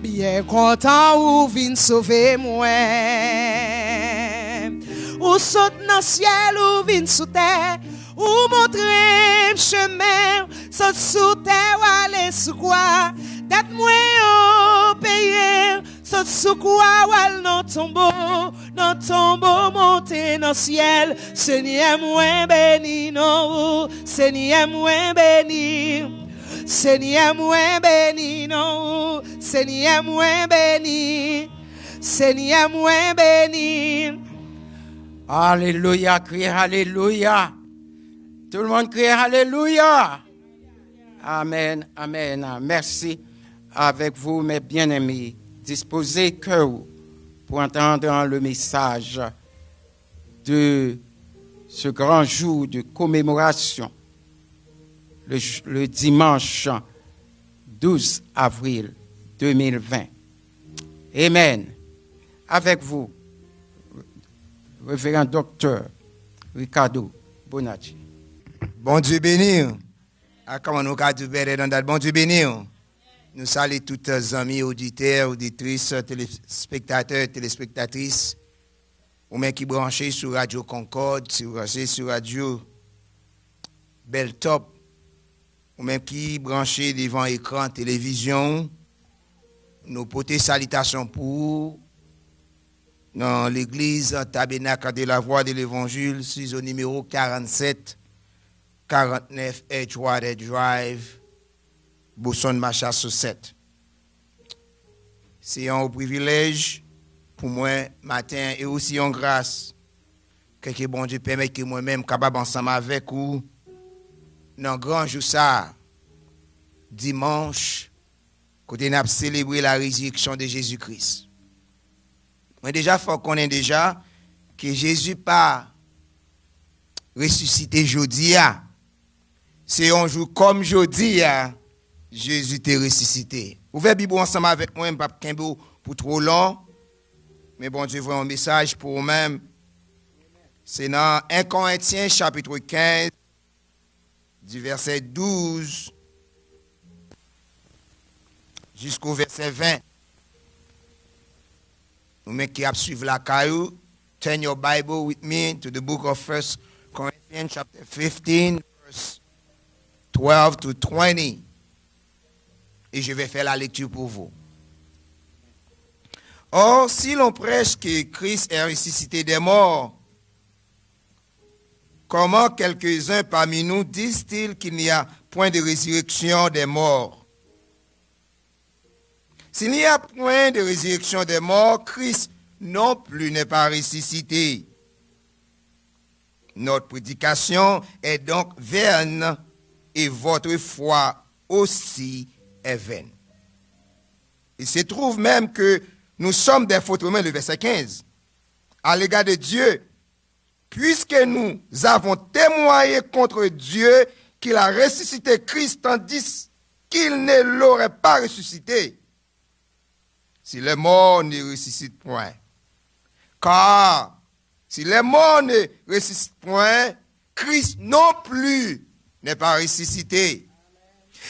Bien content ou vin sauver, moi. Ou saute dans le ciel ou vin sous terre. Ou montrer chemin. Saute sous terre ou aller sous quoi. D'être moins au pays. Saute sous quoi ou aller dans tombeau. Dans tombeau monter dans le ciel. Seigneur moi béni, non. Seigneur moi béni. Seigneur moi béni, non. Seigneur moi béni. Seigneur moi béni. Alléluia, criez Alléluia. Tout le monde crie Alléluia. Amen, amen. Merci avec vous, mes bien-aimés. Disposez cœur pour entendre le message de ce grand jour de commémoration, le dimanche 12 avril 2020. Amen. Avec vous, révérend docteur Ricardo Bonacci. Bon Dieu béni. Comment nous avons dit dans date? Bon Dieu béni. Nous saluons tous les amis, auditeurs, auditrices, téléspectateurs, téléspectatrices, ou même qui branchés sur Radio Concorde, qui branchés sur Radio Beltop, ou même qui branchés devant écran télévision. Nous portons salutations pour dans l'église Tabernacle de la Voix de l'Évangile, sur au numéro 47, 49 Edgewater Drive, Boston, Massachusetts. C'est un privilège pour moi, matin, et aussi en grâce, que bon Dieu permet que moi-même, capable ensemble avec vous, dans le grand jour ça, dimanche, quand on a célébré la résurrection de Jésus-Christ. Mais déjà, il faut qu'on ait déjà que Jésus pas ressuscité jeudi. C'est un jour comme jeudi, Jésus est ressuscité. Ouvrez la Bible ensemble avec moi, je ne vais pas pour trop long. Mais bon Dieu, voit un message pour vous-même. C'est dans 1 Corinthiens chapitre 15, du verset 12 jusqu'au verset 20. Nous qui suivre la caillou, turn your Bible with me to the book of 1 Corinthians chapter 15, verse 12 to 20. Et je vais faire la lecture pour vous. Or, si l'on prêche que Christ est ressuscité des morts, comment quelques-uns parmi nous disent-ils qu'il n'y a point de résurrection des morts? S'il n'y a point de résurrection des morts, Christ non plus n'est pas ressuscité. Notre prédication est donc vaine et votre foi aussi est vaine. Il se trouve même que nous sommes des fautes humaines, le verset 15, à l'égard de Dieu, puisque nous avons témoigné contre Dieu qu'il a ressuscité Christ tandis qu'il ne l'aurait pas ressuscité. Si les morts ne ressuscitent point. Car si les morts ne ressuscitent point, Christ non plus n'est pas ressuscité.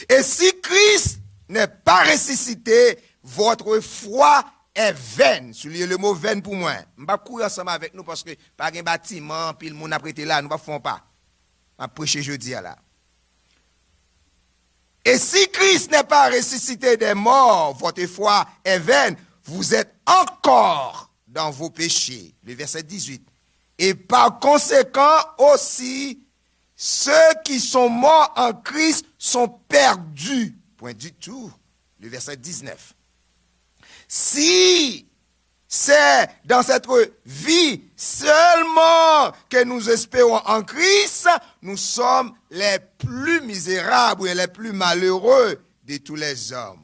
Et si Christ n'est pas ressuscité, votre foi est vaine. Soulignez le mot vaine pour moi. Je ne vais pas courir ensemble avec nous parce que par un bâtiment, puis le monde a prêté là, nous ne faisons pas. Je vais prêcher jeudi là. Et si Christ n'est pas ressuscité des morts, votre foi est vaine. Vous êtes encore dans vos péchés. Le verset 18. Et par conséquent aussi, ceux qui sont morts en Christ sont perdus. Point du tout. Le verset 19. Si C'est dans cette vie seulement que nous espérons en Christ, nous sommes les plus misérables et les plus malheureux de tous les hommes.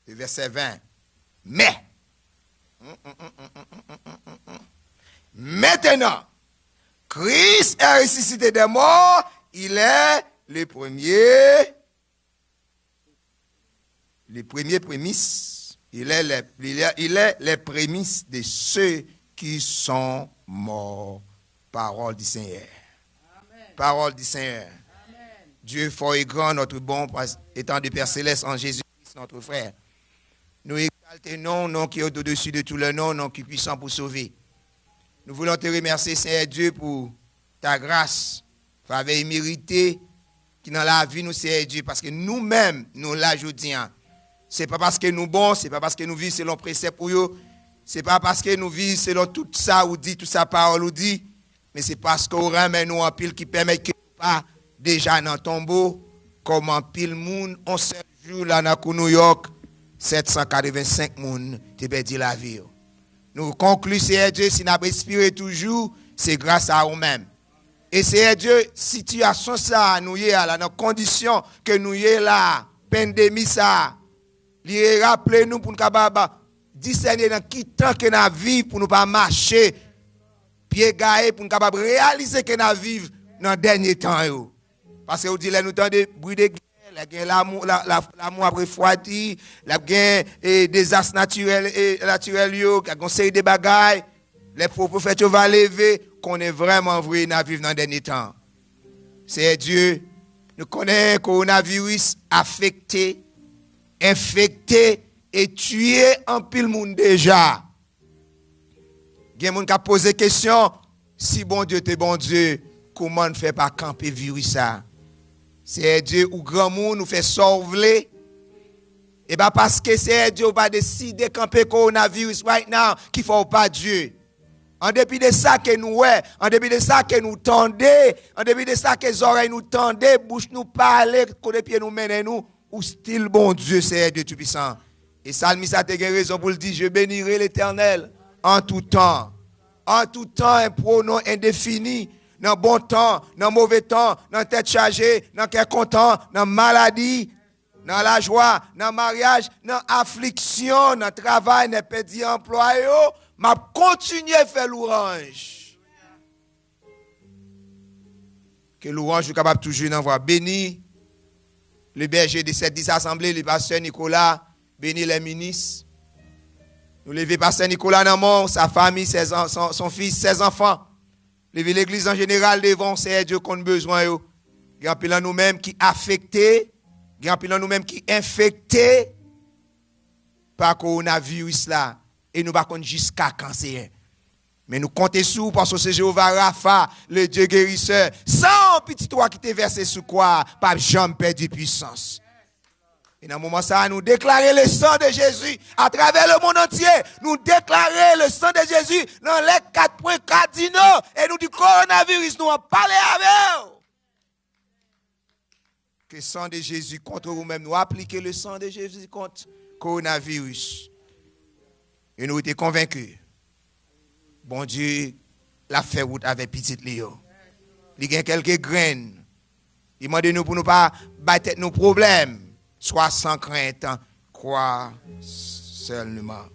Le verset 20. Mais, maintenant, Christ est ressuscité des morts, il est les premiers prémices. Il est les prémices de ceux qui sont morts. Parole du Seigneur. Amen. Parole du Seigneur. Amen. Dieu fort et grand, notre bon, étant du Père Céleste en Jésus-Christ, notre frère. Nous exaltons nom qui est au-dessus de tout le nom qui est puissant pour sauver. Nous voulons te remercier, Seigneur Dieu, pour ta grâce, faveur imméritée, qui dans la vie nous, Seigneur Dieu, parce que nous-mêmes, nous l'ajoutons. Ce n'est pas parce que nous bons, ce n'est pas parce que nous vivons selon précepte pour eux, ce n'est pas parce que nous vivons selon tout ça ou dit, toute sa parole ou dit, mais c'est parce qu'on ramène nous en pile qui permet que nous pas déjà dans le tombeau, comme en pile monde, on seul jour là dans New York, 785 moun te perdu la vie. Nous concluons, Seigneur Dieu, si nous respirons toujours, c'est grâce à nous-mêmes. Et Seigneur Dieu, situation ça, nous y est là, dans condition que nous y est là, pandémie ça, lui rappeler nous pour nous capable discerner dans qui temps que nous vivons pour nous pas marcher pied gaé pour nous capable réaliser que nous vivons dans dernier temps. Parce que vous dites là nous temps de bruit de guerre, l'amour après refroidi, la guerre et désastres naturels et naturels yo, conseil de bagailles, les prophètes va lever qu'on est vraiment vrai dans vivre dans dernier temps. C'est Dieu, nous connaissons coronavirus affecté, infecté et tué en pile monde déjà. Il y a des gens qui posent des questions. Si bon Dieu t'es bon Dieu, comment ne fait pas camper virus ça? C'est Dieu ou grand monde nous fait sauver. Et bien parce que c'est Dieu va décider de camper coronavirus right now, qu'il ne faut pas Dieu. En dépit de ça que nous ouais, en dépit de ça que nous tendez, en dépit de ça que les oreilles nous tendez, bouche nous parler, côté pied nous mène nous, ou style bon Dieu, c'est Dieu tout-puissant. Et Salmis a raison pour le dire, je bénirai l'Éternel en tout temps. En tout temps, un pronom indéfini. Dans bon temps, dans mauvais temps, dans tête chargée, dans cœur content, dans maladie, dans la joie, dans mariage, dans affliction, dans travail, dans petit emploi, m'a continué à faire l'orange. Que l'orange soit capable toujours d'envoyer béni. Le berger de cette 10 assemblée, le pasteur Nicolas, béni les ministres. Nous levons pasteur Nicolas dans mon, sa famille, son fils, ses enfants. Levez l'église en général devant, c'est Dieu qu'on a besoin. Il y a un nous-mêmes qui affectés, il y a un nous-mêmes qui infectés par coronavirus là. Et nous ne pouvons pas jusqu'à cancer. Mais nous comptons sur parce que c'est Jéhovah Rapha, le Dieu guérisseur. Sans petit toi qui t'es versé sous quoi, pas jamais perdu puissance. Et dans ce moment ça, nous déclarer le sang de Jésus à travers le monde entier. Nous déclarer le sang de Jésus dans les 4 points cardinaux. Et nous du coronavirus, nous en parler avec eux. Que le sang de Jésus contre vous-même. Nous appliquer le sang de Jésus contre le coronavirus. Et nous étions convaincus. Bon Dieu, l'a fait route avec petit Léo. Il y a quelques graines. Il m'a dit nous pour ne pas battre nos problèmes. Soit sans crainte, croire seulement.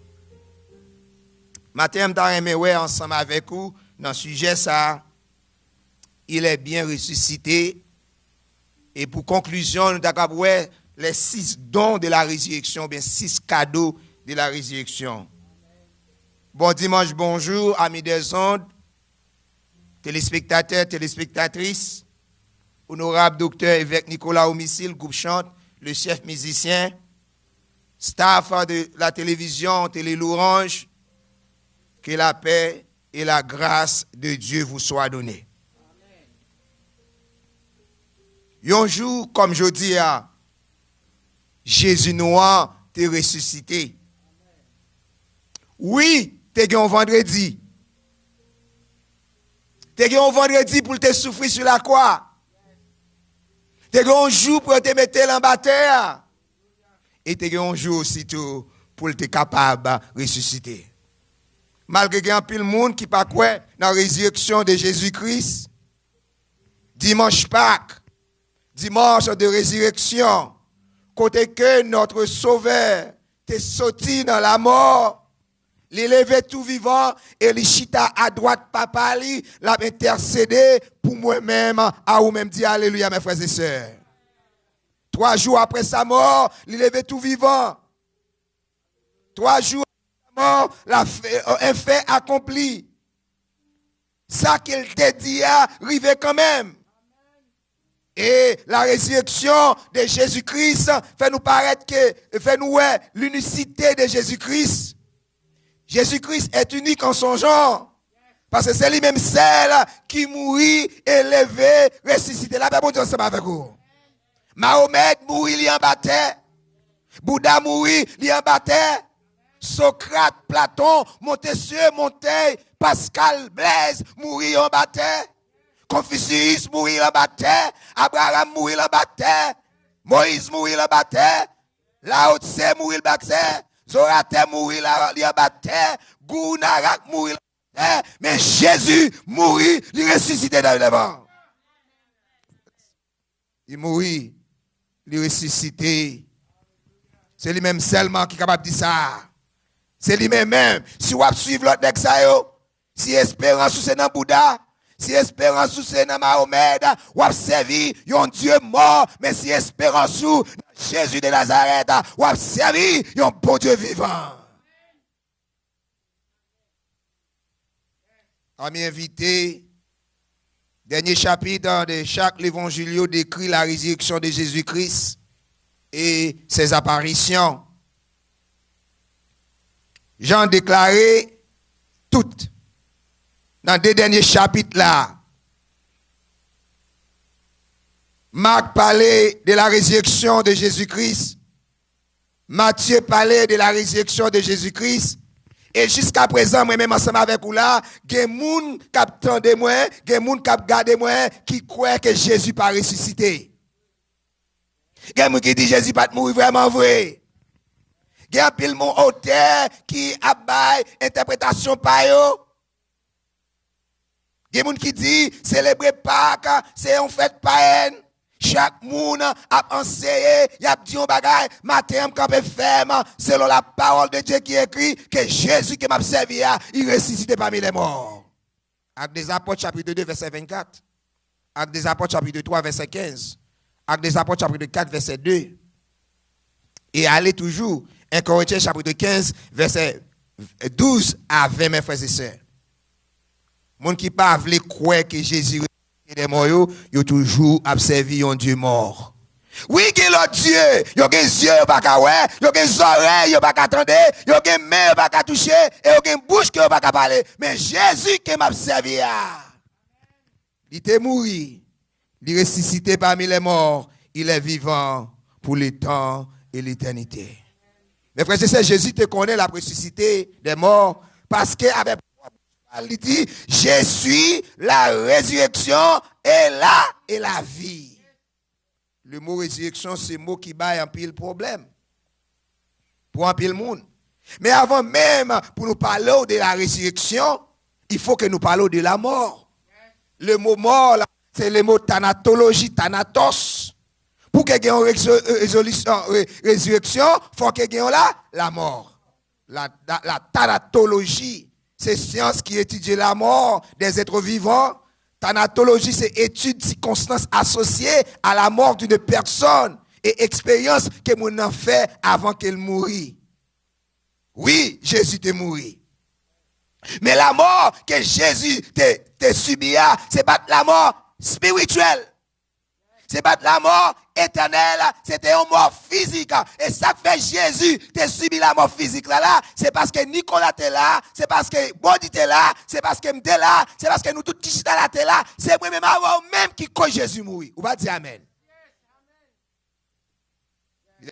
Matin, je vais ensemble avec vous dans le sujet ça. Il est bien ressuscité. Et pour conclusion, nous avons les 6 dons de la résurrection, bien 6 cadeaux de la résurrection. Bon dimanche, bonjour, amis des ondes, téléspectateurs, téléspectatrices, honorable docteur évêque Nicolas Homicile, groupe chante, le chef musicien, staff de la télévision, Télé L'Orange, que la paix et la grâce de Dieu vous soient données. Un jour, comme je dis, Jésus noir t'est ressuscité. Oui, t'es un vendredi. T'es un vendredi pour te souffrir sur la croix. T'es un jour pour te mettre en bataille. Et t'es un jour aussi pour te capable de ressusciter. malgré qu'il y a un pile monde qui pas quoi dans la résurrection de Jésus-Christ, dimanche Pâques, dimanche de résurrection, côté que notre Sauveur t'est sorti dans la mort, il levé tout vivant et il chita à droite papa li, l'a intercédé pour moi-même, à vous-même dit alléluia mes frères et sœurs. 3 jours après sa mort, il levé tout vivant. 3 jours après sa mort, un fait accompli. Ça qu'il t'a dit arrivé quand même. Et la résurrection de Jésus-Christ fait nous paraître que, fait nous l'unicité de Jésus-Christ. Jésus-Christ est unique en son genre. Parce que c'est lui-même celle qui mourit, élevé, ressuscité. La Bible dit ensemble avec vous. Mahomet mourit, il en battait. Bouddha mourit, il en battait. Socrate, Platon, Montesquieu, Montaigne, Pascal, Blaise mourit, en battait. Confucius mourit, en battait. Abraham mourit, en battait. Moïse mourit, en battait. Lao Tse mourit, en battait. Zorate mourit, en battait. Gounarak mourit, en battait. Mais Jésus mourit, il ressuscité dans le vent. Il mourit, il ressuscité. C'est lui-même seulement qui est capable de dire ça. C'est lui-même. Si vous suivez l'autre texte, si espérance c'est dans Bouddha, si espérance c'est dans Mahomet, vous servi un Dieu mort, mais si espérance dans Jésus de Nazareth, vous servi un bon Dieu vivant. Amis invités, dernier chapitre de chaque évangile décrit la résurrection de Jésus-Christ et ses apparitions. Jean déclaré toutes dans 2 derniers chapitres là. Marc parlait de la résurrection de Jésus-Christ. Matthieu parlait de la résurrection de Jésus-Christ. Et jusqu'à présent, moi-même ensemble avec vous là, il y a des gens qui attendent moi, il y a des gens qui regardent moi, qui croient que Jésus pas ressuscité. Il y a des gens qui disent Jésus pas mourir vraiment vrai. Il y a pile mon auteur qui abaye interprétation par eux. Il y a des gens qui disent célébrer Pâques, c'est en fait païenne. Chaque monde a enseigné, il a dit un bagage, matin campé ferme, selon la parole de Dieu qui écrit que Jésus qui m'a servi, il ressuscité parmi les morts. Actes des Apôtres chapitre 2 verset 24. Actes des Apôtres chapitre 3 verset 15. Actes des Apôtres chapitre 4 verset 2. Et allez toujours 1 Corinthiens chapitre 15 verset 12 à 20 mes frères et sœurs. Moun qui pas veut croire que Jésus les morts, ils ont toujours observé un Dieu mort. Oui, il y a l'autre Dieu. Il y a des yeux, il n'y a pas qu'à voir. Il y a des oreilles, il n'y a pas qu'à attendre. Il y a des mains, il n'y a pas qu'à toucher. Et il y a des bouches, il n'y a pas qu'à parler. Mais Jésus qui m'a observé, il était mort. Il est ressuscité parmi les morts. Il est vivant pour le temps et l'éternité. Mes frères et sœurs, Jésus te connaît la ressuscité des morts parce qu'avec il dit, je suis la résurrection et la vie. Le mot résurrection, c'est un mot qui bat un pile problème. Pour un pile monde. Mais avant même, pour nous parler de la résurrection, il faut que nous parlions de la mort. Le mot mort, c'est le mot thanatologie, thanatos. Pour qu'il y ait une résurrection, il faut qu'il y ait la mort. La thanatologie. C'est science qui étudie la mort des êtres vivants. Thanatologie, c'est étude de circonstances associées à la mort d'une personne et expérience que mon a fait avant qu'elle mourit. Oui, Jésus t'est mort. Mais la mort que Jésus t'a subi, c'est pas la mort spirituelle. C'est pas la mort éternelle, c'était une mort physique. Et ça fait Jésus t'a subi la mort physique là, c'est parce que Nicolas t'es là, c'est parce que Bodi t'es là, c'est parce que m'te là, c'est parce que nous tous qui là t'es là, c'est moi-même avant même qui cause Jésus mourir. Ou va dire amen.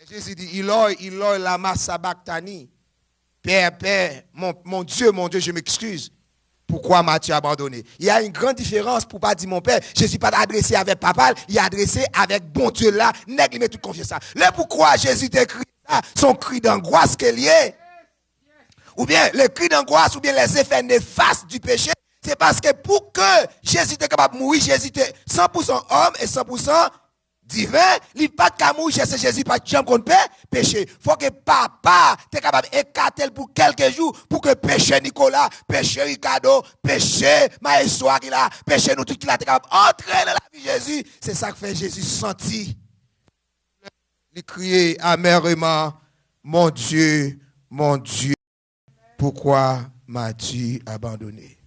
Jésus dit, Iloi, lama sabachthani. Père, mon Dieu, je m'excuse. Pourquoi m'as-tu abandonné? Il y a une grande différence pour pas dire mon père. Je ne suis pas adressé avec papa, il est adressé avec bon Dieu là. Nègre, il met toute confiance ça. Le pourquoi Jésus t'écrit ça, son cri d'angoisse qu'il y est. ou bien le cri d'angoisse, ou bien les effets néfastes du péché, c'est parce que pour que Jésus était capable de mourir, Jésus était 100% homme et 100% divin, il pas de mourir, c'est Jésus pas de jambe contre péché. Faut que papa t'es capable d'écarter pour quelques jours pour que péché Nicolas, péché Ricardo, péché Maestro qui là, péché nous tout qui là t'es capable d'entrer dans la vie de Jésus. C'est ça que fait Jésus sentir. Il criait amèrement, mon Dieu, pourquoi m'as-tu abandonné?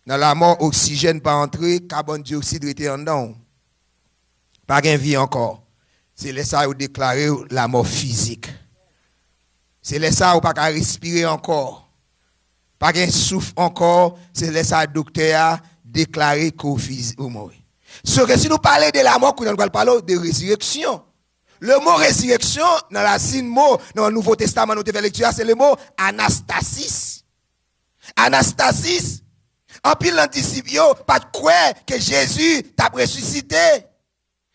Dans la mort, oxygène pas entré, carbone dioxyde était en dedans. Pas de vie encore. C'est là ça où déclarer la mort physique. C'est là ça où pas respirer encore. Pas de souffle encore. C'est là ça docteur a déclaré qu'au mort. Ce que si nous parlons de la mort, nous allons parler de résurrection. Le mot résurrection, dans la signe mot, dans le Nouveau Testament, nous devons lecture, c'est le mot anastasis. Anastasis, en pile l'anticipio, pas de quoi que Jésus t'a ressuscité.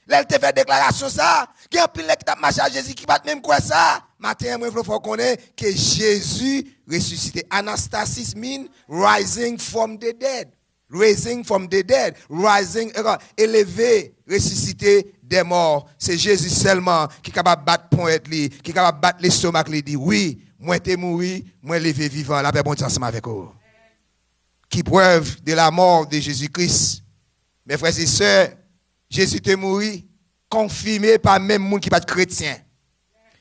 Là, il te fait déclaration ça. Qui en pile qui t'a marché à Jésus qui bat même quoi ça? Matin, moi, il faut connaître que Jésus ressuscité. Anastasis mean rising from the dead. Raising from the dead. Rising, élevé, ressuscité des morts. C'est Jésus seulement qui est capable de battre point qui est capable de battre l'estomac, qui dit oui, moi t'es mouru, moi levé vivant. La paix bon Dieu ensemble avec vous. Qui preuve de la mort de Jésus-Christ. Mes frères et sœurs, Jésus te mouru, confirmé par même monde qui pas de chrétien.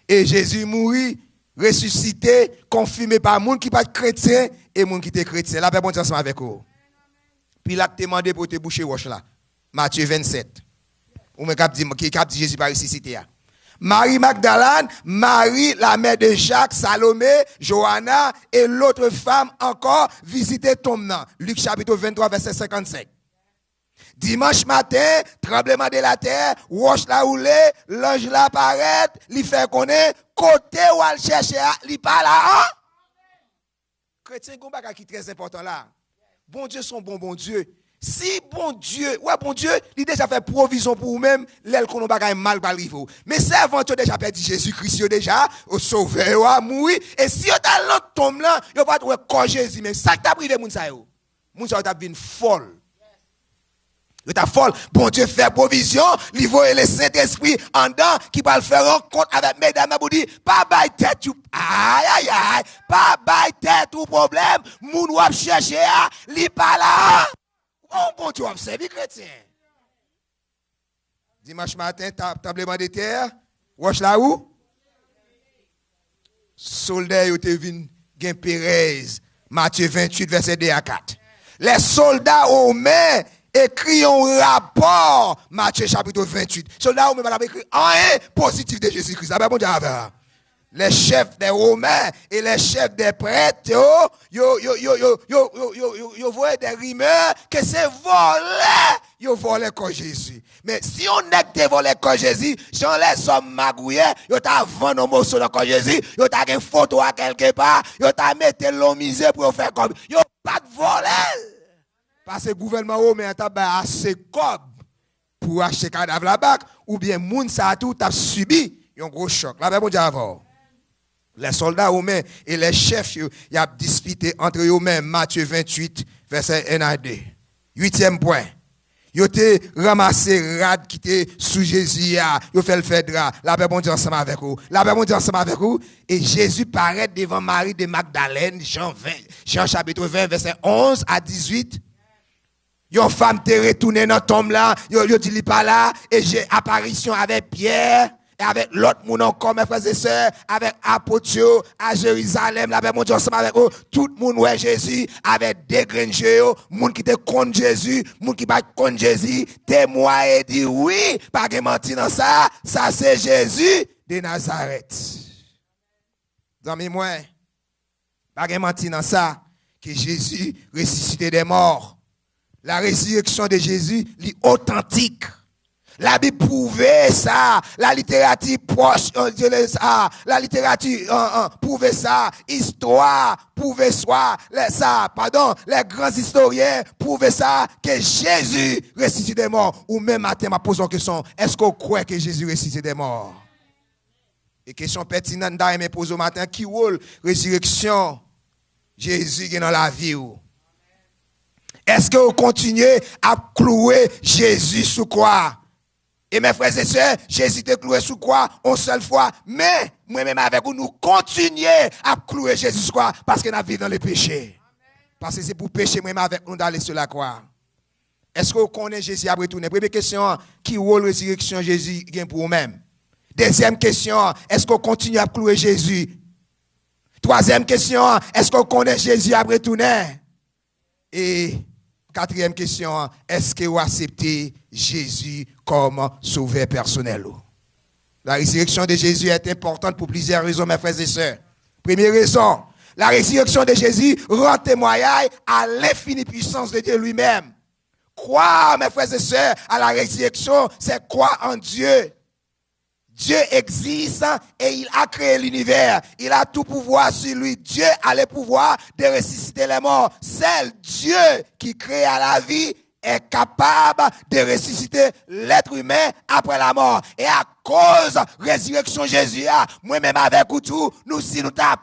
Et Jésus mouru, ressuscité, confirmé par monde qui pas de chrétien et monde qui est chrétien. La paix bon Dieu ensemble avec vous. Puis là, tu demandé pour te boucher roche là. Matthieu 27. Ou me cap dit Jésus par ressuscité. Marie Magdalene, Marie la mère de Jacques, Salomé, Johanna et l'autre femme encore visitaient Tomnan. Luc chapitre 23 verset 55. Dimanche matin, tremblement de la terre, roche la roulé, l'ange la paraît, li fait connaître côté où elle cherche, li pas là. Chrétien combat qui est très important là. Bon Dieu son bon Dieu. Si bon Dieu, il déjà fait provision pour vous-même, l'aile qu'on n'a mal par arriver. Mais c'est avant que déjà perdu Jésus-Christ déjà, au sauver, à mourir. Et si vous avez l'autre tombe là, vous pas trouver corps Jésus. Mais ça que tu as privé, moun sa yo. Moun sa yo t'a devenu folle. Vous êtes folle. Bon Dieu fait provision, il voit le Saint-Esprit en dedans, qui va le faire rencontre avec mesdames, vous dit, pas bail tête, aïe, pas bail tête ou problème, moun wap chercher, li pas là. Bon Dieu, observe chrétien. Dimanche matin, tremblement de terre, roche là où? Soldats, ils te vin gen Pérez, Matthieu 28, verset 2 à 4. Les soldats aux mains écrit un rapport, Matthieu chapitre 28. Soldats aux mains, madame écrit un positif de Jésus-Christ. Bon Dieu, les chefs des Romains et les chefs des prêtres, yo voient des rumeurs que c'est volé, yo volé comme Jésus. Mais si on n'est que volé comme Jésus, j'en les hommes magouillés, yo t'a vendu un morceau de comme Jésus, yo t'a une photo à quelque part, yo t'a mis l'homme misé pour faire comme, yo pas de volé. Parce que le gouvernement romain t'a assez cob pour acheter cadavre là-bas, ou bien moun sa tout t'a subi un gros choc. Là, bon Dieu avant. Les soldats romains et les chefs, ils ont disputé entre eux-mêmes, Matthieu 28, verset 1 à 2. 8e point. Ils ont ramassé rad qui était sous Jésus, ils ont fait le fait de rad. La paix bon Dieu ensemble avec vous. La paix bon Dieu ensemble avec vous. Et Jésus paraît devant Marie de Magdalene, Jean chapitre 20, verset 11 à 18. Yon femme te retourné dans tombe là, yo dit li pas là, et j'ai apparition avec Pierre, et avec l'autre moun encore, mes frères et sœurs, avec apôtres à Jérusalem, la paix mon Dieu ensemble avec eux, tout le monde ouais Jésus, avec des grands moun qui te contre Jésus, moun qui pas contre Jésus, témoin et dit oui, pas de mentir dans ça c'est Jésus de Nazareth. Dans moi, pas de mentir dans ça, que Jésus ressuscité des morts. La résurrection de Jésus est authentique. La Bible prouve ça. La littérature proche, la littérature prouve ça. Histoire prouve ça. Les grands historiens prouvent ça que Jésus ressuscite des morts. Ou même matin, m'a posé une question. Est-ce qu'on croit que Jésus ressuscite des morts? Et question pertinente d'ailleurs pose au matin, qui rôle résurrection Jésus qui est dans la vie ou? Est-ce que vous continuez à clouer Jésus sous quoi? Et mes frères et sœurs, Jésus était cloué sous quoi? Une seule fois. Mais, moi-même avec vous, nous continuons à clouer Jésus sous quoi? Parce que nous vivons dans le péché. Parce que c'est pour pécher, moi-même avec nous, d'aller sur la croix. Est-ce que vous connaissez Jésus après tout? Première question, qui rôle résurrection Jésus gagne pour vous-même? Deuxième question, est-ce qu'on continue à clouer Jésus? Troisième question, est-ce qu'on connaît Jésus après tout? Et quatrième question, est-ce que vous acceptez Jésus comme sauveur personnel? La résurrection de Jésus est importante pour plusieurs raisons, mes frères et sœurs. Première raison, la résurrection de Jésus rend témoignage à l'infinie puissance de Dieu lui-même. Croire, mes frères et sœurs, à la résurrection, c'est croire en Dieu. Dieu existe et il a créé l'univers. Il a tout pouvoir sur lui. Dieu a le pouvoir de ressusciter les morts. Seul Dieu qui crée la vie est capable de ressusciter l'être humain après la mort. Et à cause de la résurrection de Jésus, moi-même avec vous tout, nous si nous avons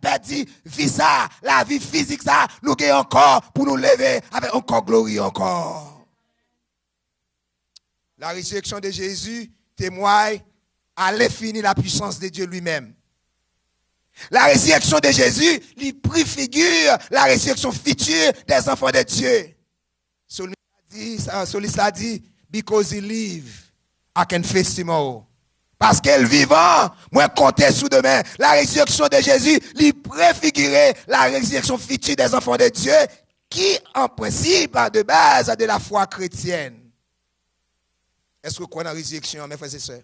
perdu vie ça, la vie physique ça, nous gagnons encore pour nous lever avec encore gloire encore. La résurrection de Jésus témoigne à l'infini la puissance de Dieu lui-même. La résurrection de Jésus lui préfigure la résurrection future des enfants de Dieu. Soliste a dit, because he live, I can face tomorrow. Parce qu'elle vivant, moi compter sous demain. La résurrection de Jésus lui préfigurait la résurrection future des enfants de Dieu qui, en principe, de base, de la foi chrétienne. Est-ce que vous croyez dans la résurrection, mes frères et sœurs?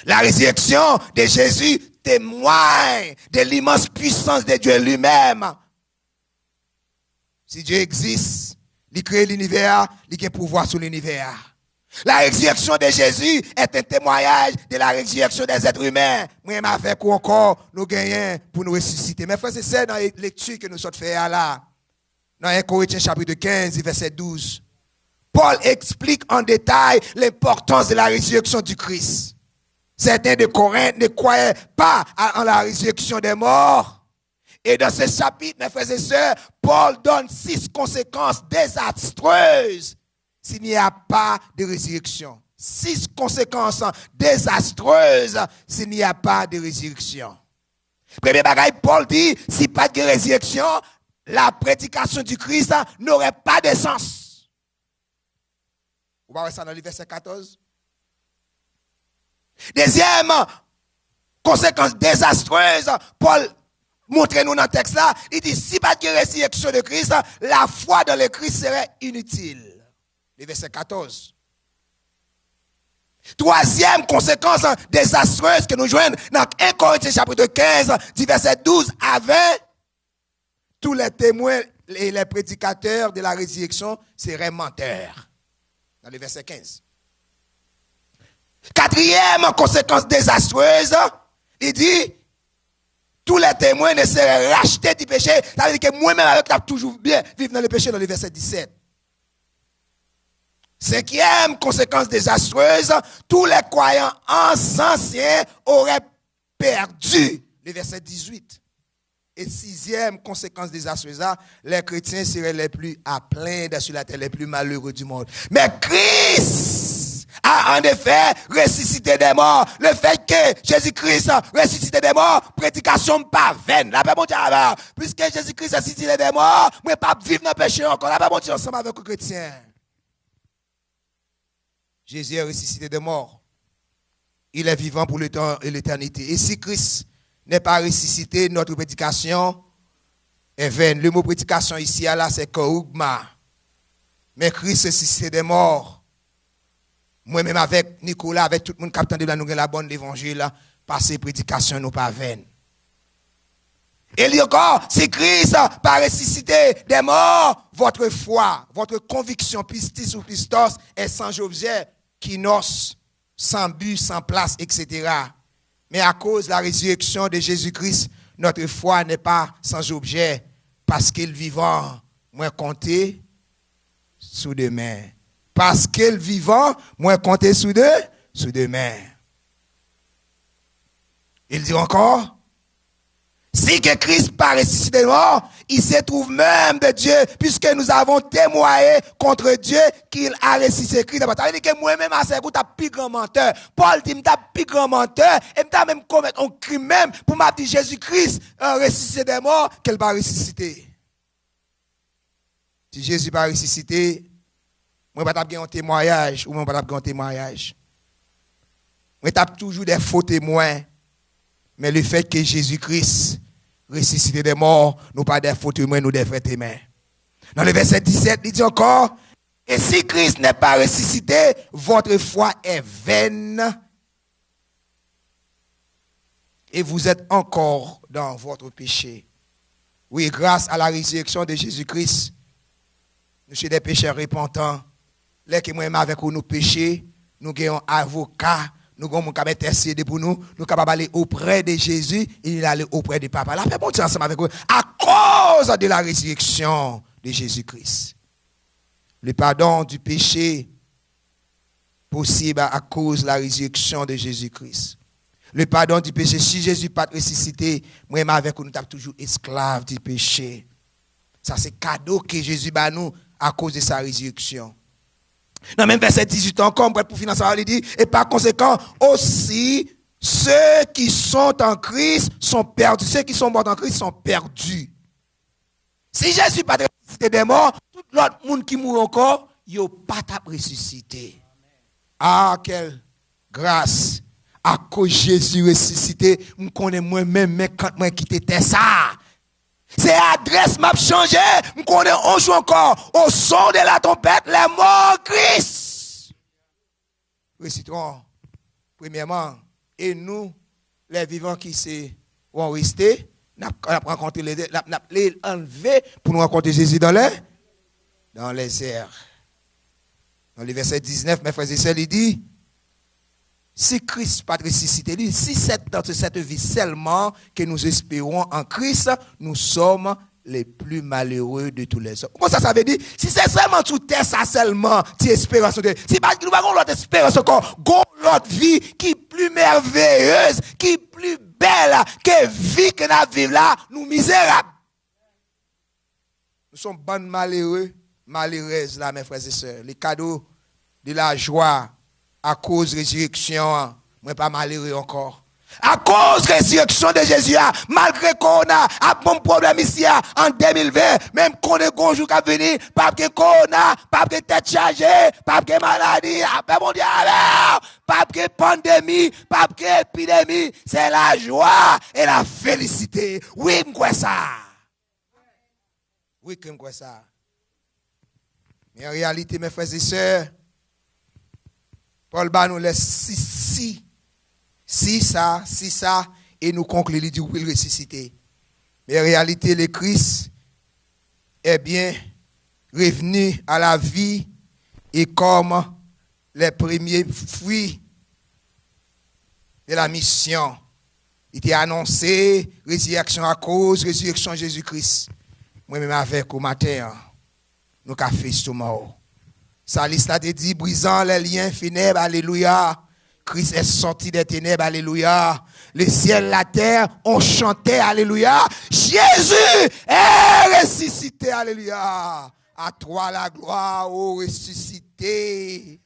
La résurrection de Jésus témoigne de l'immense puissance de Dieu lui-même. Si Dieu existe, il crée l'univers, il a pouvoir sur l'univers. La résurrection de Jésus est un témoignage de la résurrection des êtres humains. Moi-même avec ou encore, nous gagnons pour nous ressusciter. Mais frères et sœurs, dans les lectures que nous sommes fait là, dans 1 Corinthiens chapitre 15, verset 12, Paul explique en détail l'importance de la résurrection du Christ. Certains de Corinthe ne croyaient pas en la résurrection des morts. Et dans ce chapitre, mes frères et sœurs, Paul donne 6 conséquences désastreuses s'il n'y a pas de résurrection. 6 conséquences désastreuses s'il n'y a pas de résurrection. Premier bagage, Paul dit, si pas de résurrection, la prédication du Christ n'aurait pas de sens. Vous voyez ça dans le verset 14? Deuxième conséquence désastreuse, Paul montre-nous dans le texte là, il dit, si pas de résurrection de Christ, la foi dans le Christ serait inutile. Le verset 14. Troisième conséquence désastreuse que nous joignons dans 1 Corinthiens chapitre 15, du verset 12 à 20, tous les témoins et les prédicateurs de la résurrection seraient menteurs. Dans le verset 15. Quatrième conséquence désastreuse, il dit, tous les témoins ne seraient rachetés du péché. Ça veut dire que moi-même avec toi toujours bien vivre dans le péché dans le verset 17. Cinquième conséquence désastreuse, tous les croyants anciens auraient perdu le verset 18. Et sixième conséquence désastreuse, les chrétiens seraient les plus à plaindre sur la terre, les plus malheureux du monde. Mais Christ a en effet ressuscité des morts. Le fait que Jésus-Christ a ressuscité des morts, prédication pas vaine. La paix monte à puisque Jésus-Christ a ressuscité des morts, moi pas vivre dans le péché encore. La paix monte ensemble avec les chrétiens. Jésus a ressuscité des morts. Il est vivant pour le temps et l'éternité. Et si Christ n'est pas ressuscité, notre prédication est vaine. Le mot prédication ici, là, c'est korugma. Mais Christ ressuscité des morts. Moi-même avec Nicolas, avec tout le monde qui a nous la bonne l'évangile, parce que prédication n'est pas vaine. Et il y a encore, si Christ n'a pas ressuscité des morts, votre foi, votre conviction, pistis ou pistos, est sans objet, kinos, sans but, sans place, etc. Mais à cause de la résurrection de Jésus-Christ, notre foi n'est pas sans objet, parce qu'il vivant, moins compté sous deux mains. Parce qu'il vivant, moins compté sous deux mains. Il dit encore, si que Christ pas ressuscité de mort, il se trouve même de Dieu, puisque nous avons témoigné contre Dieu qu'il a ressuscité Christ. Ça veut dire que moi-même, à ce coup, t'as plus grand menteur. Paul dit, t'as plus grand menteur, et t'as même commettre un crime même, pour m'a dit Jésus-Christ, ressuscité des morts, qu'elle va ressusciter. Si Jésus pas ressuscité, moi, je n'ai pas un témoignage, ou moi, je n'ai pas un témoignage. Moi, je toujours des faux témoins. Mais le fait que Jésus-Christ ressuscité des morts, nous pas des faux témoins, nous des vrais témoins. Dans le verset 17, il dit encore, et si Christ n'est pas ressuscité, votre foi est vaine. Et vous êtes encore dans votre péché. Oui, grâce à la résurrection de Jésus-Christ, nous sommes des pécheurs repentants. Les qui moi avec nous péchés, nous avons un avocat. Nous avons intercéder pour nous, nous sommes capables d'aller auprès de Jésus et d'aller auprès du Papa. La paix monte ensemble avec vous à cause de la résurrection de Jésus-Christ. Le pardon du péché possible à cause de la résurrection de Jésus-Christ. Le pardon du péché, si Jésus n'a pas ressuscité, moi avec vous, nous sommes toujours esclaves du péché. Ça c'est cadeau que Jésus bat nous à cause de sa résurrection. Dans même verset 18 encore, pour financer, il dit, et par conséquent, aussi, ceux qui sont en Christ sont perdus. Ceux qui sont morts en Christ sont perdus. Si Jésus n'a pas ressuscité des morts, tout l'autre monde qui mourut encore, il n'a pas ressuscité. Ah, quelle grâce. À cause de Jésus ressuscité, je connais moi-même, mais quand moi quitté ça. C'est adresse m'a changé. Je connais un jour encore. Au son de la trompette, les morts Christ. Récitons. Premièrement, et nous, les vivants qui vont rester, nous avons rencontré les enlever pour nous rencontrer Jésus dans les airs. Dans le verset 19, mes frères et sœurs, il dit, si Christ pas ressuscité, si c'est dans cette vie seulement que nous espérons en Christ, nous sommes les plus malheureux de tous les hommes. Comment ça veut dire? Si c'est seulement tout est ça seulement, tu espérances. Si pas nous avons l'autre espérance encore, l'autre vie qui est plus merveilleuse, qui est plus belle que vie que nous vivons là, nous misérables. Nous sommes bonnes malheureux, malheureuses là, mes frères et sœurs. Les cadeaux de la joie. À cause de la résurrection, moi pas malheureux encore. À cause de la résurrection de Jésus, malgré qu'on a un bon problème ici en 2020, même qu'on est un jour qui venir, pas que qu'on a, pas que tête chargée, pas que maladie, après mon Dieu, pas que pandémie, pas que épidémie, c'est la joie et la félicité. Oui, m'crois ça. Oui, m'crois ça. Mais en réalité, mes frères et sœurs, Paul bat nous laisse si ça, et nous conclut, il dit, oui, il ressuscité. Mais en réalité, le Christ est bien revenu à la vie et comme les premiers fruits de la mission. Il était annoncé, résurrection à cause, résurrection Jésus-Christ. Moi-même avec au matin, nous avons fait ce mort. Sa liste a dit, brisant les liens funèbres, alléluia. Christ est sorti des ténèbres, alléluia. Le ciel, la terre ont chanté, alléluia. Jésus est ressuscité, alléluia. À toi la gloire, ô ressuscité.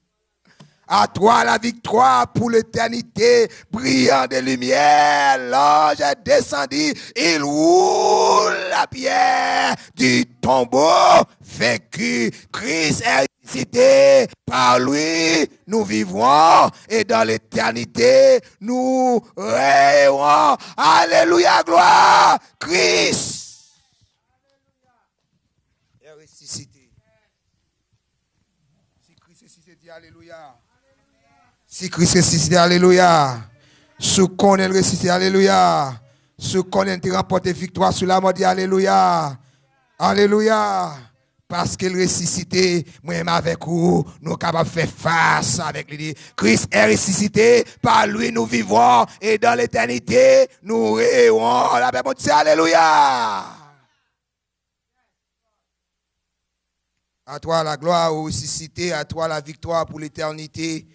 À toi la victoire pour l'éternité, brillant de lumière, l'ange est descendu, il roule la pierre du tombeau, vaincu, Christ est ressuscité, par lui nous vivons et dans l'éternité nous règnerons. Alléluia, gloire, Christ est ressuscité. Si Christ est ressuscité, alléluia. Si Christ est ressuscité, alléluia. Ce qu'on est ressuscité, alléluia. Ce qu'on est remporté victoire sur la mort, alléluia. Alléluia. Parce qu'il est ressuscité, moi-même avec vous, nous sommes capables de faire face avec lui. Christ est ressuscité, par lui nous vivons et dans l'éternité, nous rayons. La paix, alléluia. À toi la gloire, ô ressuscité, à toi la victoire pour l'éternité.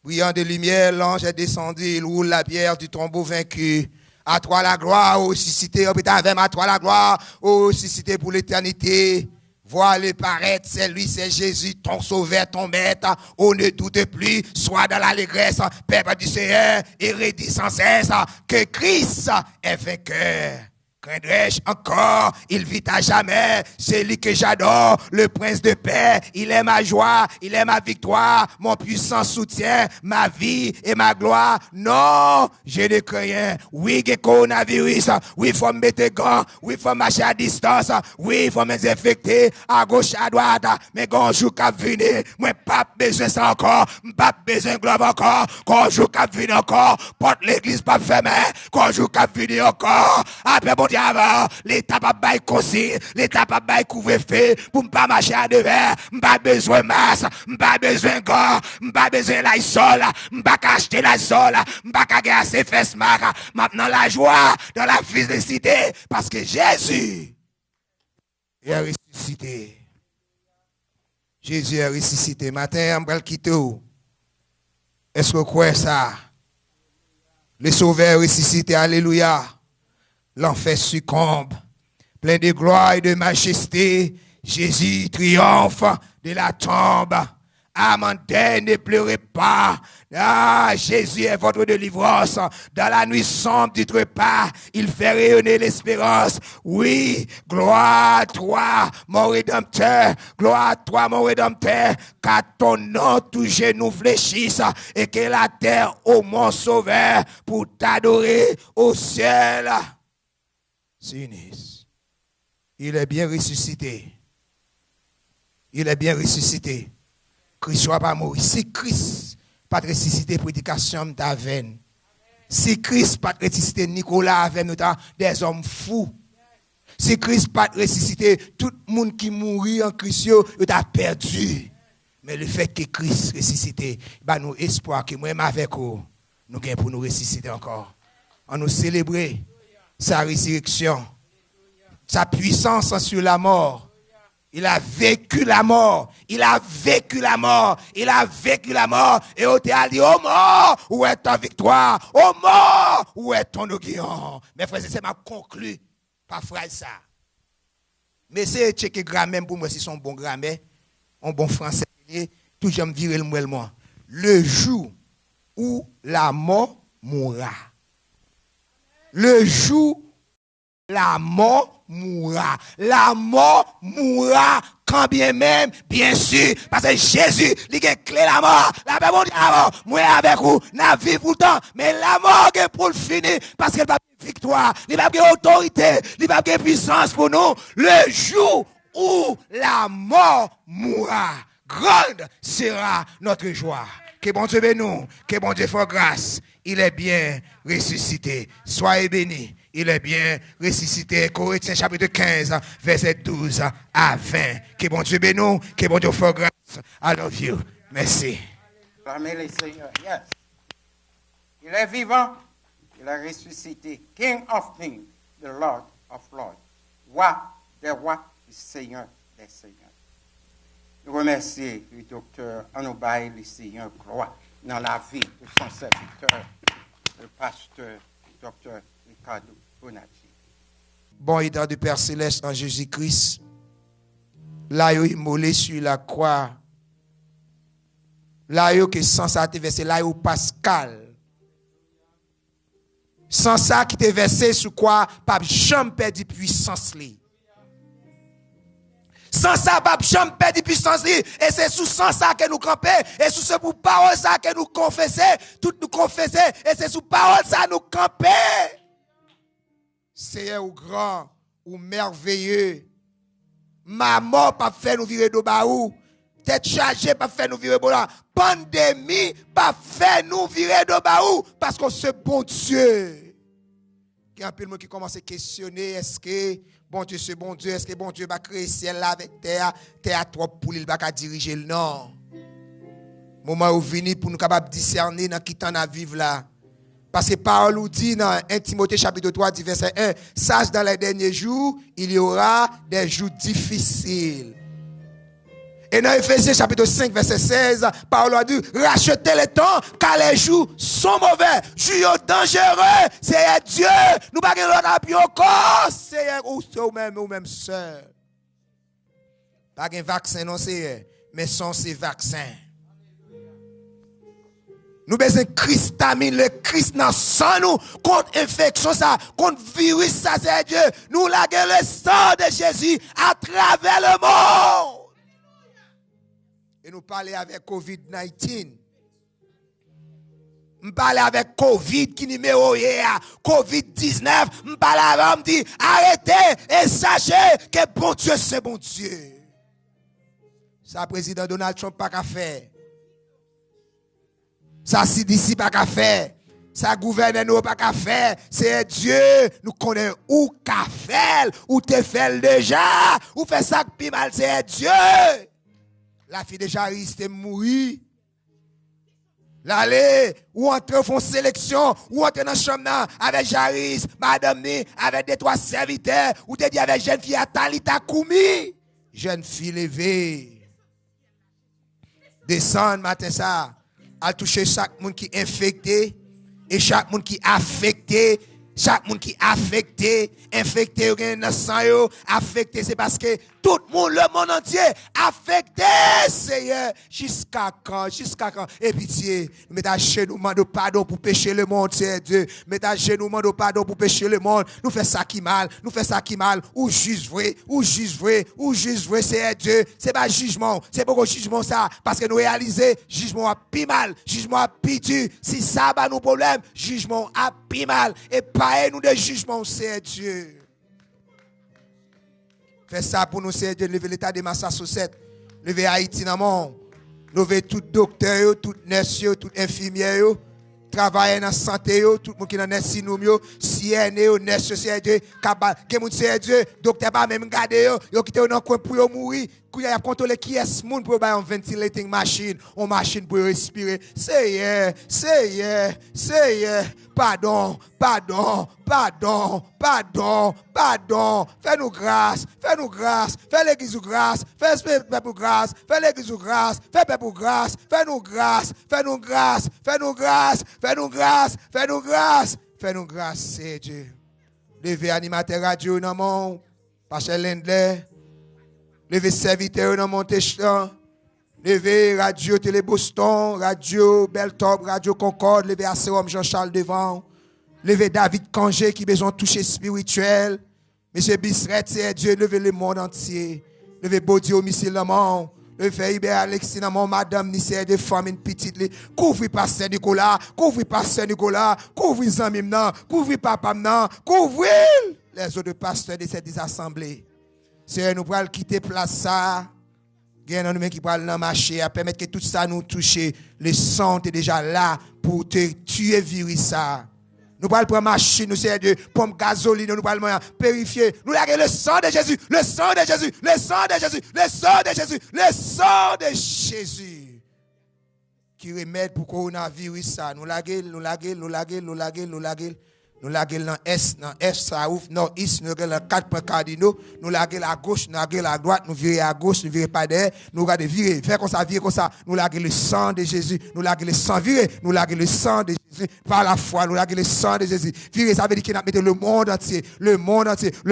Brillant de lumière, l'ange est descendu, il roule la pierre du tombeau vaincu. À toi la gloire, ô ressuscité, à toi la gloire, ô ressuscité pour l'éternité. Vois-le paraître, c'est lui, c'est Jésus, ton sauveur, ton maître. On ne doute plus, sois dans l'allégresse, peuple du Seigneur, et redis sans cesse que Christ est vainqueur. Craindrais-je encore, il vit à jamais, c'est lui que j'adore, le prince de paix, il est ma joie, il est ma victoire, mon puissant soutien, ma vie et ma gloire. Non, je ne crains rien. Oui, il y a coronavirus, oui, il faut me mettre gants, oui, il faut marcher à distance, oui, il faut me désinfecter à gauche, à droite, mais quand je cap venir, moi, pas besoin ça encore, pas besoin de glove encore, quand je cap venir encore, porte l'église pas fermée, quand je cap venir encore, après bon avant, l'État pas bail consigne, l'État pas bail couvre-feu pour ne pas marcher à devers, m'pas besoin masse, m'pas besoin gants, m'pas besoin la sol, m'pas acheter la sol, m'pas gasser fesses marque. Maintenant la joie dans la félicité parce que Jésus est ressuscité. Jésus est ressuscité. Matin, on va le quitter. Est-ce que vous croyez ça? Le Sauveur est ressuscité, alléluia. L'enfer succombe, plein de gloire et de majesté. Jésus triomphe de la tombe. Amandine, ne pleurez pas. Ah, Jésus est votre délivrance. Dans la nuit sombre du trépas, il fait rayonner l'espérance. Oui, gloire à toi, mon Rédempteur. Gloire à toi, mon Rédempteur. Qu'à ton nom, tous genoux fléchissent et que la terre, ô mon Sauveur, pour t'adorer au ciel. S'unissent. Il est bien ressuscité. Il est bien ressuscité. Christ soit pas mort. Si Christ pas ressuscité, prédication ta veine. Si Christ pas ressuscité, Nicolas avec nous des hommes fous. Si Christ pas ressuscité, tout le monde qui mourit en Christ, il a perdu. Mais le fait que Christ ressuscité, bah nous espoir que moi avec vous, nous gagnons pour nous ressusciter encore. On nous célébrer sa résurrection, sa puissance sur la mort. Il a vécu la mort. Il a vécu la mort. Il a vécu la mort. Et on t'a dit, oh mort, où est ta victoire? Oh mort, où est ton aiguillon? Mes frères, c'est ma conclu par phrase ça. Mais c'est checker grammaire pour moi, si c'est un bon grammaire, un bon français, tout j'aime virer le moelle. Le jour où la mort mourra. Le jour la mort mourra. La mort mourra quand bien même, bien sûr, parce que Jésus, il a clé la mort. La paix, mon Dieu, moi avec vous, n'a vivre tout le temps, mais la mort est pour le finir, parce qu'elle va avoir victoire, il va avoir autorité, il va avoir puissance pour nous. Le jour où la mort mourra, grande sera notre joie. Que bon Dieu bénisse, que bon Dieu fasse grâce. Il est bien ressuscité. Soyez bénis. Il est bien ressuscité. Corinthiens chapitre 15, verset 12 à 20. Que bon Dieu bénisse, que bon Dieu fasse grâce. I love you. Merci. Acclamez le Seigneur. Yes. Il est vivant. Il est ressuscité. King of kings, the Lord of lords. Roi des rois, le Seigneur des seigneurs. Je remercie le docteur Anobaï, le Seigneur gloire dans la vie de son serviteur, le pasteur, le docteur Ricardo Bonacci. Bon état du Père Céleste en Jésus-Christ, là il est immolé sur la croix, là il que sans ça te versé, là il Pascal. Sans ça qui te versé sur quoi, pas jamais perdu puissance li. Sans ça, pas jamais perdu puissance li. Et c'est sous sans ça que nous camper, et sous ce pour parole ça que nous confesser, tout nous confesser, et c'est sous parole ça nous camper. Seigneur ou grand, ou merveilleux. Ma mort pas fait nous virer de baou. Tête chargée pas fait nous virer de là. Pandémie pas fait nous virer de baou. Parce que c'est bon Dieu. Il y a un peu de monde qui commence à questionner, est-ce que bon Dieu c'est bon Dieu, est-ce que bon Dieu va créer ciel là avec terre trop pour il va diriger le non. Moment où venu pour nous capable discerner dans qui t'en a vivre là. Parce que parole nous dit dans 1 Timothée chapitre 3 verset 1, sache dans les derniers jours, il y aura des jours difficiles. Et dans Ephésiens chapitre 5, verset 16, Paul a dit, rachetez le temps, car les jours sont mauvais. Jours dangereux, c'est Dieu. Nous ne pouvons pas faire encore. C'est ou même sœur. Pas un vaccin, non, c'est mais sans ces vaccins. Nous besoin de Christamine, le Christ dans sang nous, contre infection ça, contre virus ça, c'est Dieu. Nous laguons le sang de Jésus à travers le monde. Et nous parlons avec COVID-19. Nous parlons avec COVID qui numéro hier, COVID-19. Nous parlons avec, dit, arrêtez et sachez que bon Dieu, c'est bon Dieu. Ça, président Donald Trump, pas qu'à faire. Ça, CDC, pas qu'à faire. Ça, gouverneur, pas qu'à faire. C'est Dieu. Nous connaissons où qu'à faire. Où te fait déjà. Où fait ça que plus mal, c'est Dieu. La fille de Jairus est mourie. L'aller, ou entre font sélection, ou entre dans la chambre avec Jairus, madame ni, avec des trois serviteurs, ou te dit avec jeune fille à Talita Koumi. Jeune fille levée. Descendre matin ça, à toucher chaque monde qui est infecté, et chaque monde qui est affecté. Chaque monde qui est affecté, infecté, affecté, c'est parce que tout le monde, le monde entier, affecté, Seigneur, jusqu'à quand, et pitié, mettez à genoux, demande pardon pour pécher le monde, c'est Dieu, mettez à genoux, demande pardon pour pécher le monde, nous fait ça qui mal, ou juste vrai, c'est Dieu, c'est pas jugement, c'est pas jugement ça, parce que nous réalisons, jugement a plus mal, jugement a plus dur, si ça va nos problèmes, jugement a plus mal, et pas nous de jugement, c'est Dieu. Fais ça pour nous, c'est Dieu. Lever l'état de Massachusetts. Lever Haïti dans le monde. Lever tout docteur, tout nurse, tout infirmière. Travailler dans la santé, tout le monde qui est dans la sinou, CNE, nurse, c'est Dieu. Qui c'est Dieu. Docteur pas même garder, yo qui te dans coin pour mourir. Quand il y a contrôlé qui est monde pour avoir une ventilating machine, une machine pour respirer. C'est pardon. Fais-nous grâce. Fais l'église grâce. Fais peuple grâce. Fais l'église grâce. Fais peuple grâce. Fais-nous grâce, c'est Dieu. Levez animateur radio dans mon Pasteur Lendler. Levez serviteur dans mon téchant. Levez radio Télé Boston, radio Beltop, radio Concorde. Levez Asserom Jean-Charles Devant. Levez David Congé qui a besoin de toucher spirituel. Monsieur Bissret, c'est Dieu. Levez le monde entier. Levez Baudier au missile dans mon. Levez Hubert Alexis dans mon. Madame Nisser de famille petite. Couvrez Pasteur Nicolas. Couvrez Zamim nan. Couvrez Papa nan. Couvrez les autres pasteurs de cette assemblée. Seigneur, nous pourrons quitter place ça. Il y a nous qui pourront marcher, à permettre que tout ça nous touche. Le sang est déjà là pour te tuer, virus ça. Nous pourrons prendre machine, nous Seigneur Dieu, pompe gasoline, nous pourrons purifier. Nous laguer le sang de Jésus, le sang de Jésus. Qui remède pour coronavirus ça. Nous laguer. Nous laguer dans Est, ça ouvre, nord-est, nous laguer dans 4 points cardinaux, nous laguer à gauche, nous laguer à droite, nous virer à gauche, nous virer pas derrière, nous regarder virer, faire comme ça, virer comme ça, nous laguer le sang de Jésus, nous laguer le sang virer, nous laguer le sang de Jésus, par la foi, nous laguer le sang de Jésus, virer, ça veut dire qu'il a mis le monde entier, le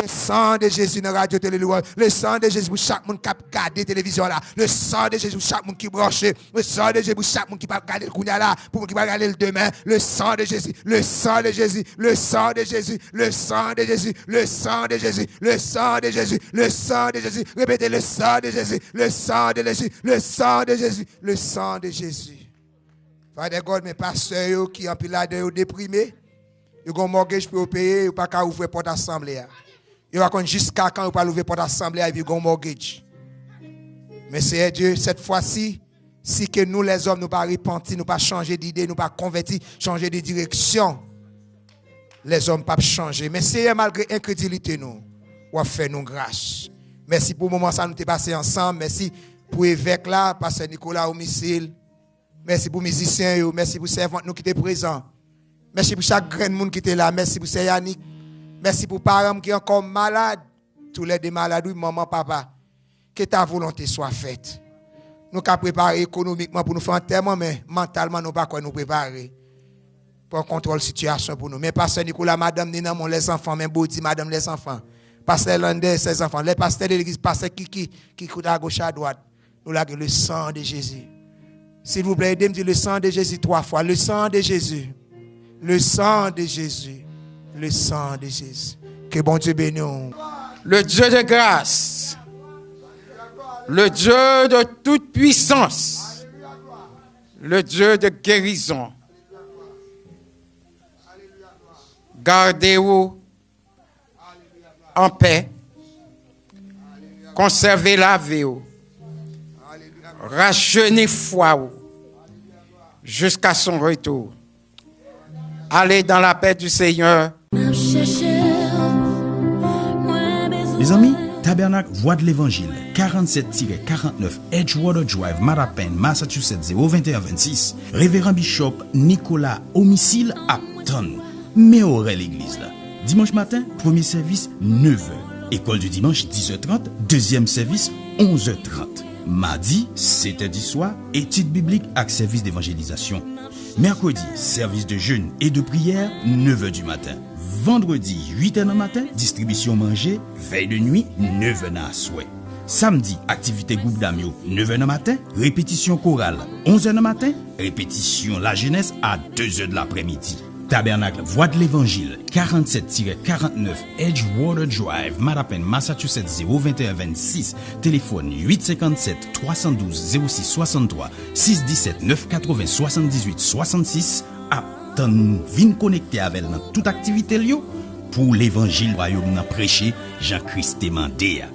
sang de Jésus dans la radio télé, le sang de Jésus pour chaque monde qui a regardé télévision là, le sang de Jésus pour chaque monde qui branche, le sang de Jésus pour chaque monde qui va regarder le kounya là, pour qui va regarder le demain, le sang de Jésus, le sang de Jésus, le sang de Jésus, le sang de Jésus, le sang de Jésus, le sang de Jésus, le sang de Jésus, répétez le sang de Jésus, le sang de Jésus, le sang de Jésus, le sang de Jésus. Father God, mes pasteurs qui en pile de déprimés, ils ont mortgage pour payer, ils pas qu'à ouvrir porte assemblée. Ils vont jusqu'à quand ils pas ouvrir porte assemblée et ils ont mortgage. Mais c'est Dieu cette fois-ci, si que nous les hommes nous pas repentis, nous pas changer d'idée, nous pas convertis, changer de direction. Les hommes ne peuvent pas changer. Mais c'est malgré incrédulité, nous, on fait nous grâce. Merci pour le moment, ça nous est passé ensemble. Merci pour l'évêque là, Pasteur Nicolas au missile. Merci pour les musiciens, merci pour les servantes nous qui étaient présents. Merci pour chaque grand monde qui était là. Merci pour Yannick. Merci pour les parents qui sont encore malades. Tous les deux malades, oui, maman, papa. Que ta volonté soit faite. nous avons préparé économiquement pour nous faire un terme, mais mentalement, nous ne pouvons pas nous préparer pour contrôler la situation pour nous. Mais pasteur Nicolas, madame Nina, les enfants, même Baudi, madame les enfants, pasteur Landais, ses enfants, les pasteurs de l'église, pasteur qui coûte à gauche à droite, nous avons le sang de Jésus. S'il vous plaît, aidez-moi dire le sang de Jésus 3 fois. Le sang de Jésus. Le sang de Jésus. Le sang de Jésus. Que bon Dieu bénisse. Le Dieu de grâce, le Dieu de toute puissance, le Dieu de guérison, gardez-vous en paix, conservez la vie, rajeunissez foi jusqu'à son retour. Allez dans la paix du Seigneur. Les amis, Tabernacle Voix de l'Évangile, 47-49 Edgewater Drive, Mattapan, Massachusetts 02126. Révérend Bishop Nicolas Homicile Apton. Mais aurait l'église là. Dimanche matin, premier service 9h. École du dimanche 10h30, deuxième service 11h30. Mardi, 7h du soir, études bibliques avec service d'évangélisation. Mercredi, service de jeûne et de prière, 9h du matin. Vendredi, 8h du matin, distribution manger, veille de nuit, 9h à souhait. Samedi, activité groupe d'amio, 9h du matin, répétition chorale, 11h du matin, répétition la jeunesse à 2h de l'après-midi. Tabernacle Voix de l'Évangile, 47-49 Edgewater Drive, Mattapan, Massachusetts 02126. Téléphone 857-312-0663, 617-980-78-66. Aptan, vin connecté avec dans toute activité pour l'Évangile royaume prêché, Jean-Christ Mandéa.